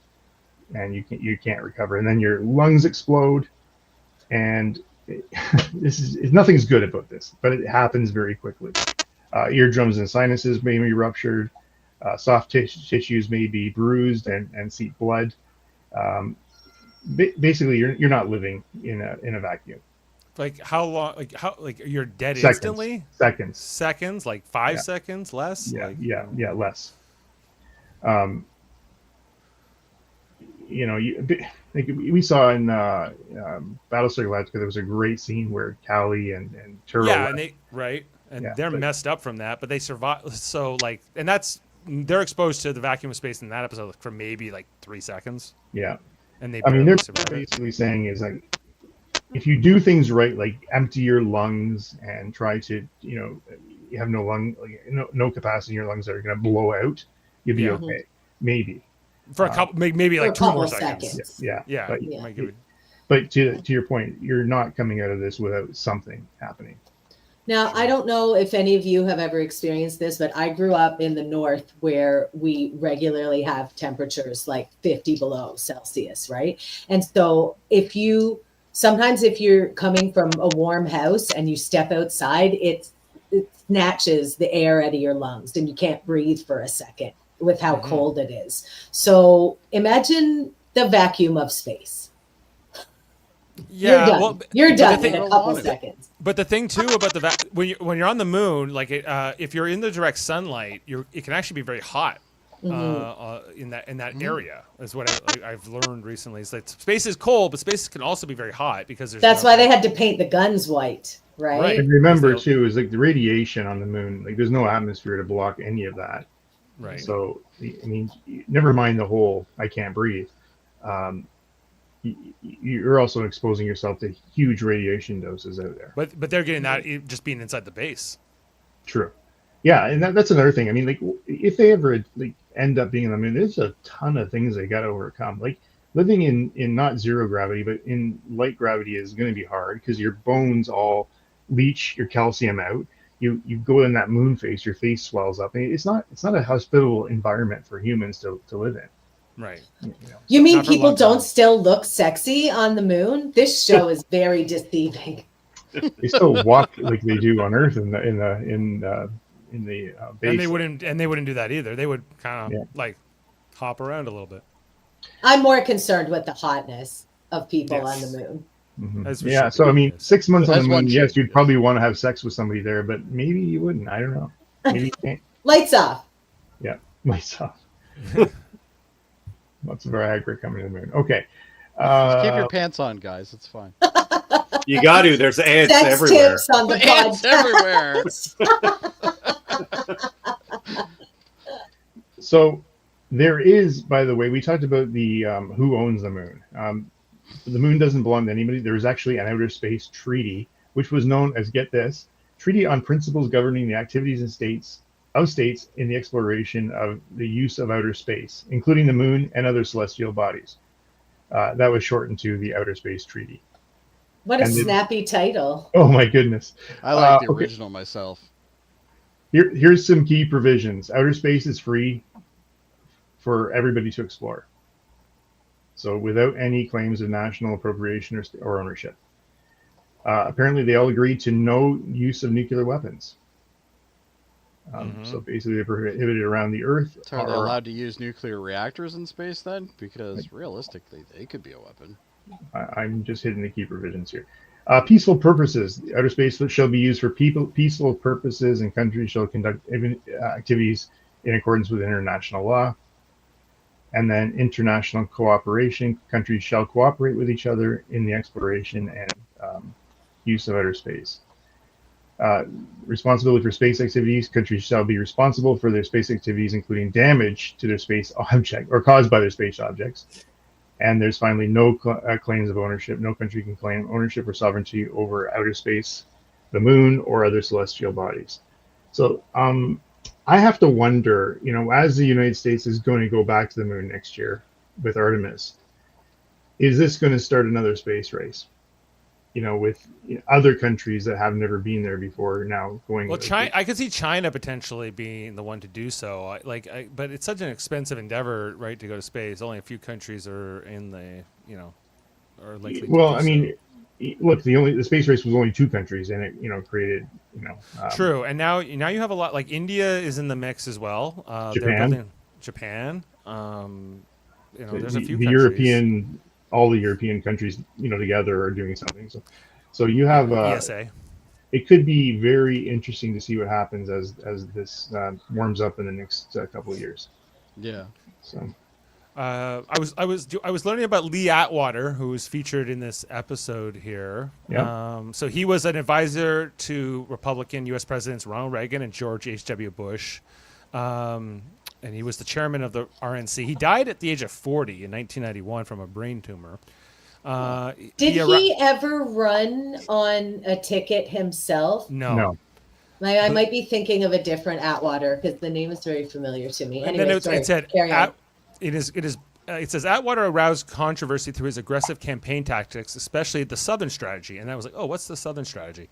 and you can't recover, and then your lungs explode, and nothing's good about this, but it happens very quickly. Eardrums and sinuses may be ruptured. Soft tissues may be bruised and seep blood. Basically, you're not living in a vacuum. Like how long? Like you're dead Seconds. instantly? Seconds. Like 5 seconds less? Yeah, Like, less. Like we saw in Battlestar Galactica, there was a great scene where Callie and Turo. Yeah, and they're but messed up from that, but they survive. So like, and they're exposed to the vacuum of space in that episode for maybe like 3 seconds. Yeah, and they. They're survive. basically saying is like, if you do things right, like empty your lungs and try to, you have no capacity in your lungs that are going to blow out, you'll be okay. Maybe. For a couple, maybe like 2 more seconds. Yeah. But to your point, you're not coming out of this without something happening. Now, I don't know if any of you have ever experienced this, but I grew up in the north where we regularly have temperatures like 50 below Celsius, right? And so sometimes if you're coming from a warm house and you step outside, it snatches the air out of your lungs and you can't breathe for a second with how cold it is. So imagine the vacuum of space. Yeah, you're done in a couple seconds. But the thing too about when you're on the moon, like if you're in the direct sunlight, it can actually be very hot in that area. Is what I've learned recently. It's like space is cold, but space can also be very hot because that's why they had to paint the guns white, right? And remember too, is like the radiation on the moon. Like there's no atmosphere to block any of that. Right. So never mind the whole I can't breathe. You're also exposing yourself to huge radiation doses out there. But they're getting that just being inside the base. True. Yeah, and that's another thing. Like if they ever end up being on the moon, there's a ton of things they got to overcome. Like living in not zero gravity, but in light gravity is going to be hard because your bones all leach your calcium out. You go in that moon phase, your face swells up. It's not a hospitable environment for humans to live in. Right. You mean people don't still look sexy on the moon? This show is very deceiving. They still walk like they do on Earth in the base. And they wouldn't do that either. They would kind of like hop around a little bit. I'm more concerned with the hotness of people on the moon. Mm-hmm. Yeah, so 6 months on the moon, yes, you'd probably want to have sex with somebody there, but maybe you wouldn't. I don't know. Maybe you can't. Lights off. Yeah, lights off. Lots of Viagra coming to the moon. Okay. Just keep your pants on, guys. It's fine. You got to. There's ants Sex everywhere. tips on the Ants everywhere. So there is, by the way, we talked about the who owns the moon. The moon doesn't belong to anybody. There is actually an outer space treaty, which was known as, get this, Treaty on Principles Governing the Activities and States in the Exploration of the Use of Outer Space, including the moon and other celestial bodies. That was shortened to the Outer Space Treaty. What a snappy title. Oh my goodness. I like the original myself. Here's some key provisions. Outer space is free for everybody to explore. So without any claims of national appropriation or ownership. Apparently they all agreed to no use of nuclear weapons. So basically they're prohibited around the Earth. So are they allowed to use nuclear reactors in space then? Because realistically, they could be a weapon. I'm just hitting the key provisions here. Peaceful purposes. Outer space shall be used for peaceful purposes, and countries shall conduct activities in accordance with international law. And then international cooperation. Countries shall cooperate with each other in the exploration and use of outer space. Responsibility for space activities. Countries shall be responsible for their space activities, including damage to their space object or caused by their space objects. And there's finally no claims of ownership. No country can claim ownership or sovereignty over outer space, the moon, or other celestial bodies. So I have to wonder, as the United States is going to go back to the moon next year with Artemis, is this going to start another space race? with other countries that have never been there before now going. Well, China, I could see China potentially being the one to do so. But it's such an expensive endeavor, right, to go to space. Only a few countries are in the, are likely. Well, to I do mean, look, the space race was only 2 countries, and it created, True, and now you have a lot. Like India is in the mix as well. Japan. There's a few the countries. all the European countries, together are doing something. So you have ESA. It could be very interesting to see what happens as this warms up in the next couple of years. Yeah. So. I was learning about Lee Atwater, who was featured in this episode here. Yeah. So he was an advisor to Republican U.S. Presidents Ronald Reagan and George H.W. Bush, and he was the chairman of the RNC. He died at the age of 40 in 1991 from a brain tumor. Did he ever run on a ticket himself? No. I might be thinking of a different Atwater because the name is very familiar to me. And anyway, then it said it says Atwater aroused controversy through his aggressive campaign tactics, especially the Southern strategy. And I was like, oh, what's the Southern strategy?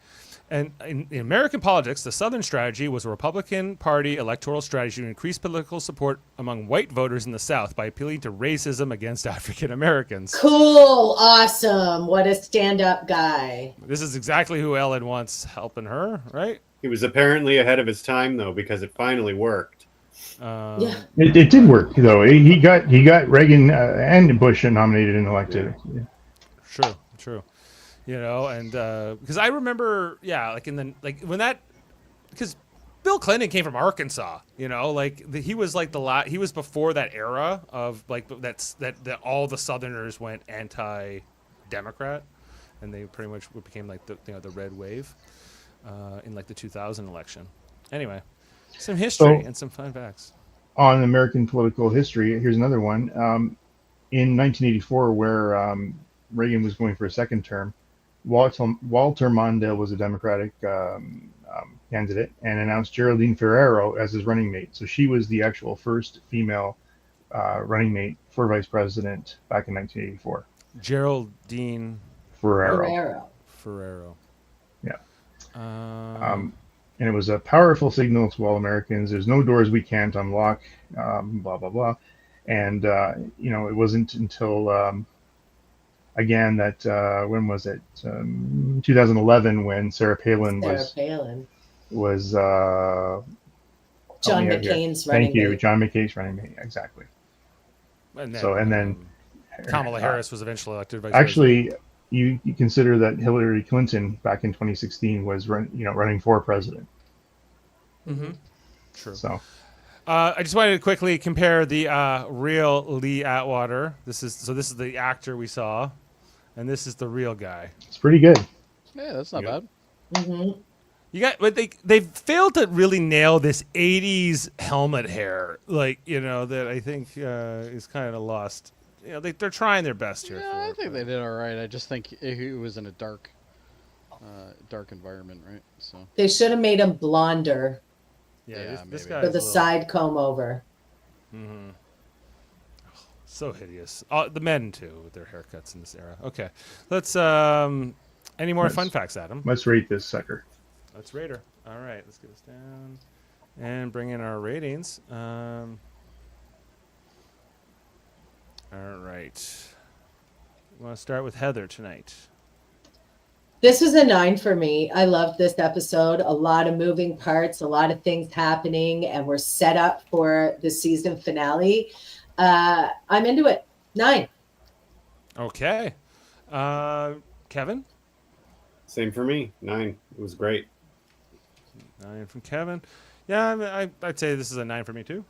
And in American politics, the Southern strategy was a Republican Party electoral strategy to increase political support among white voters in the South by appealing to racism against African Americans. Cool. Awesome. What a stand-up guy. This is exactly who Ellen wants helping her, right? He was apparently ahead of his time, though, because it finally worked. Yeah. It did work, though. He got Reagan and Bush nominated and elected. Yeah. True. And because I remember, because Bill Clinton came from Arkansas, he was like he was before that era of that all the Southerners went anti-Democrat, and they pretty much became like the red wave in like the 2000 election. Anyway, some history and some fun facts on American political history. Here's another one. In 1984, where Reagan was going for a second term, Walter Mondale was a Democratic candidate and announced Geraldine Ferraro as his running mate. So she was the actual first female running mate for vice president back in 1984. Geraldine Ferraro. Yeah. And it was a powerful signal to all Americans. There's no doors we can't unlock, blah, blah, blah. And, it wasn't until, again, that, when was it? 2011, when Sarah Palin was John McCain's running mate. Thank you. John McCain's running mate. Exactly. And then Kamala Harris was eventually elected vice president. You consider that Hillary Clinton back in 2016 was running for president. Mm-hmm. True. So, I just wanted to quickly compare the real Lee Atwater. This is the actor we saw, and this is the real guy. It's pretty good. Yeah, that's not bad. Mm-hmm. But they failed to really nail this 80s helmet hair, that I think is kind of lost. They're trying their best here. Yeah, I think they did all right. I just think it was in a dark environment, right? So they should have made him blonder. Yeah, this guy with a side comb over. Mm-hmm. So hideous. The men too, with their haircuts in this era. Okay, let's. Any more fun facts, Adam? Let's rate this sucker. Let's rate her. All right, let's get this down and bring in our ratings. All right. We want to start with Heather tonight. This was a 9 for me. I loved this episode. A lot of moving parts, a lot of things happening, and we're set up for the season finale. I'm into it. 9. Okay. Kevin? Same for me. 9. It was great. 9 from Kevin. Yeah, I'd say this is a 9 for me too.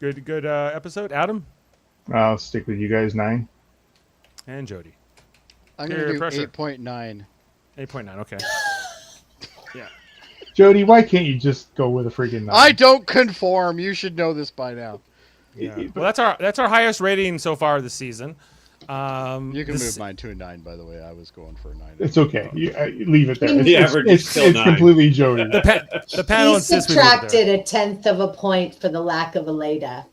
Good episode. Adam? I'll stick with you guys. 9. And Jody. I'm going to do 8.9. 8.9, okay. Yeah. Jody, why can't you just go with a freaking 9? I don't conform. You should know this by now. Yeah. Well, that's our highest rating so far this season. You can move mine to a 9, by the way. I was going for a 9. It's okay. Leave it there. The average is still 9. Completely Jody. The panel he insists subtracted a 1/10 of a point for the lack of a Leda.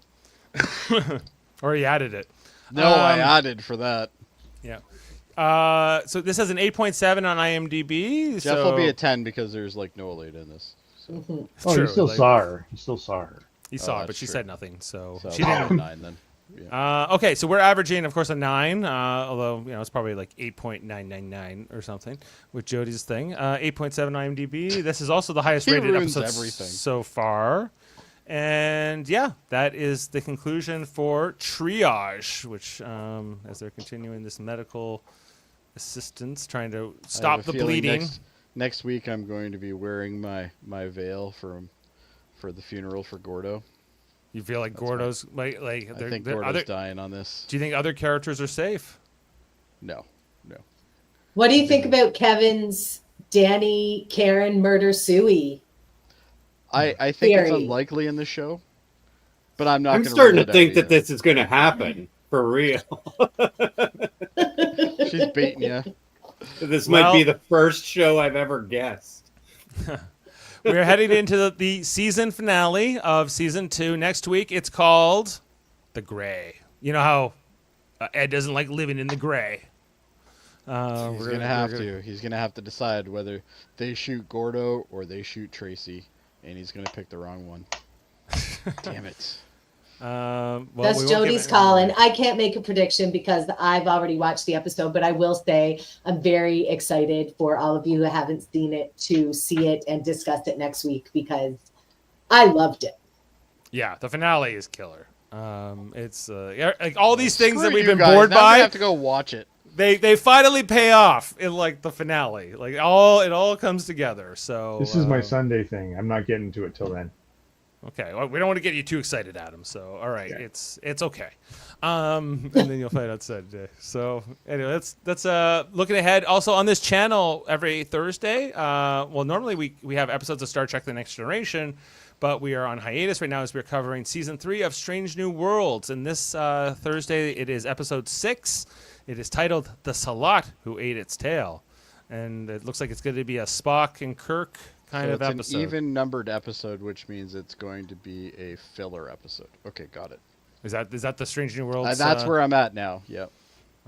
Or he added it. No, I added for that. Yeah. So this has an 8.7 on IMDb. Jeff so will be at 10 because there's like no Elita in this. So, Oh, True, you still like- saw her. You still saw her. He saw it, that's but she true. said nothing. So, so she didn't. 9 then. Yeah. Okay, so we're averaging, of course, a 9, although, it's probably like 8.999 or something with Jody's thing. 8.7 IMDb. This is also the highest He rated ruins episode everything. so far. And yeah, that is the conclusion for Triage, which, as they're continuing this medical assistance, trying to I stop have the a feeling bleeding. Next week I'm going to be wearing my veil for the funeral for Gordo. You feel like Gordo's, like I think they're Gordo's dying on this. do you think other characters are safe? No. What do you think about Kevin's Danny Karen murder Suey? I think it's Theory. unlikely in the show, but I'm not. I'm gonna starting rule to it think out that either. this is going to happen for real. She's baiting you. This might be Well- the first show I've ever guessed. We're heading into the season finale of season 2 next week. It's called The Gray. You know how Ed doesn't like living in the gray. He's gonna have to. He's gonna have to decide whether they shoot Gordo or they shoot Tracy, and he's gonna pick the wrong one. Damn it! Well, That's we won't Jody's give it- call, and I can't make a prediction because I've already watched the episode, but I will say I'm very excited for all of you who haven't seen it to see it and discuss it next week because I loved it. Yeah, the finale is killer. It's like all these things Screw that we've you been guys. bored Now I'm gonna by. have to go watch it. They finally pay off in like the finale. Like it all comes together. So This is my Sunday thing. I'm not getting to it till then. Okay, well, we don't want to get you too excited, Adam. So, all right, Okay. it's okay. And then you'll find out Saturday. So, anyway, that's looking ahead. Also on this channel every Thursday. Well, normally we have episodes of Star Trek: The Next Generation, but we are on hiatus right now as we're covering season 3 of Strange New Worlds. And this Thursday it is episode 6. It is titled "The Salat Who Ate Its Tail," and it looks like it's going to be a Spock and Kirk kind So of it's episode. an even numbered episode, which means it's going to be a filler episode. Okay, got it. Is that the Strange New Worlds? That's where I'm at now. Yep.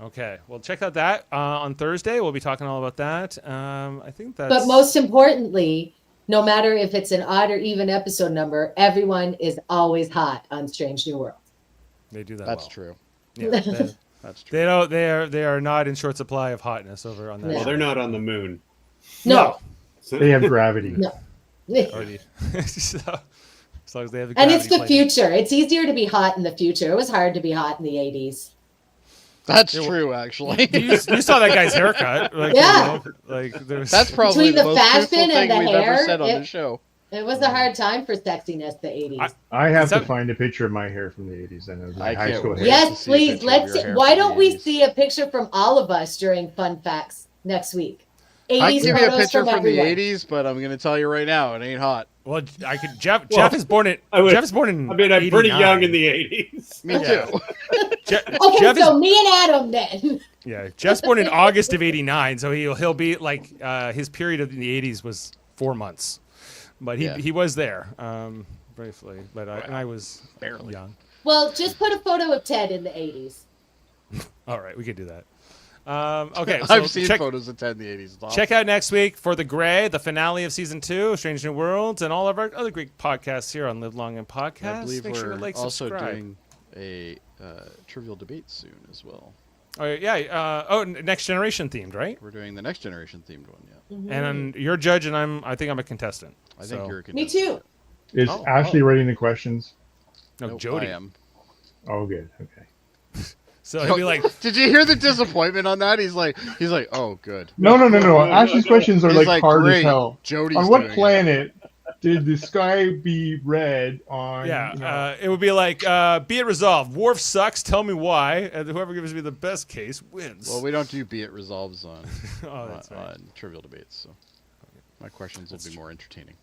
Okay, well, check out that on Thursday. We'll be talking all about that. I think that's. But most importantly, no matter if it's an odd or even episode number, everyone is always hot on Strange New World. they do that. That's well. true. Yeah, That's true. they don't. They are not in short supply of hotness over on that. No. Well, they're not on the moon. No. So- They have gravity. No. Already. So, as long as they have. And it's gravity the plate. future. It's easier to be hot in the future. It was hard to be hot in the 80s. That's Yeah, well- true, actually. You saw that guy's haircut. Like, Yeah. like there was. That's probably Between the the most truthful fashion and thing the we've ever hair, said on it- the show. It was a hard time for sexiness, the 80s. I have Is to that- find a picture of my hair from the 80s. Then of my I high can't school wait. hair. to Yes, see a please. picture of Let's your see. hair Why from don't the we 80s. see a picture from all of us during Fun Facts next week? 80s I can give you a photos picture from the everyone. 80s, but I'm going to tell you right now, it ain't hot. Well, I could. Jeff Well, is born in. I would- Jeff is born in. I mean, I'm pretty 89. young in the 80s. Me Yeah. too. Okay, Jeff so is, me and Adam then. yeah, Jeff's born in August of '89, so he'll be like his period of the '80s was 4 months, but Yeah. he was there briefly. But I was Barely. young. Well, just put a photo of Ted in the 80s. All right, we could do that. Okay, so I've seen check, photos of Ted in the 80s. It's awesome. check out next week for The Gray, the finale of season 2 of Strange New Worlds, and all of our other great podcasts here on Live Long and Podcast. I believe Make sure we're to like, also subscribe. doing a trivial debate soon as well. Oh yeah. Next Generation themed, right? We're doing the Next Generation themed one, yeah. And you're a judge, and I think I'm a contestant. I think So- you're a Me contestant. too. Is Ashley writing the questions? No, Nope, Jody. I am. Oh, good. Okay. So he'll be like, Did you hear the disappointment on that? He's like, oh, good. No. Ashley's questions are He's like, like, hard great. as hell. Jody's On what doing it. planet did the sky be red on? yeah, you know, it would be like, be it resolved. Worf sucks. Tell me why. And whoever gives me the best case wins. Well, we don't do be it resolves on, oh, that's right. on trivial debates, so my questions will be more entertaining.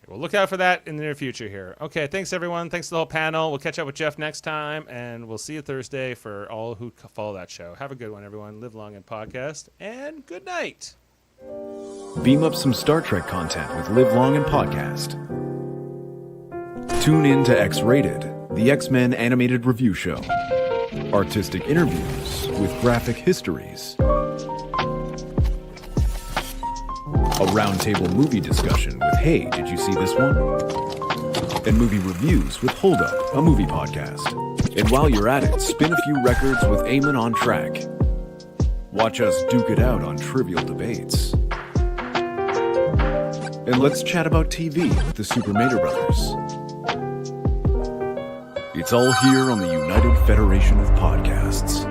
Well, look out for that in the near future here. Okay, thanks everyone. Thanks to the whole panel. We'll catch up with Jeff next time, and we'll see you Thursday for all who follow that show. Have a good one, everyone. Live long and podcast, and good night. Beam up some Star Trek content with Live Long and Podcast. Tune in to X-Rated, the X-Men animated review show. Artistic interviews with graphic histories. A roundtable movie discussion with Hey, did you see this one? And movie reviews with Hold Up, a movie podcast. And while you're at it, spin a few records with Eamon on Track. Watch us duke it out on trivial debates. And let's chat about TV with the Super Mater Brothers. It's all here on the United Federation of Podcasts.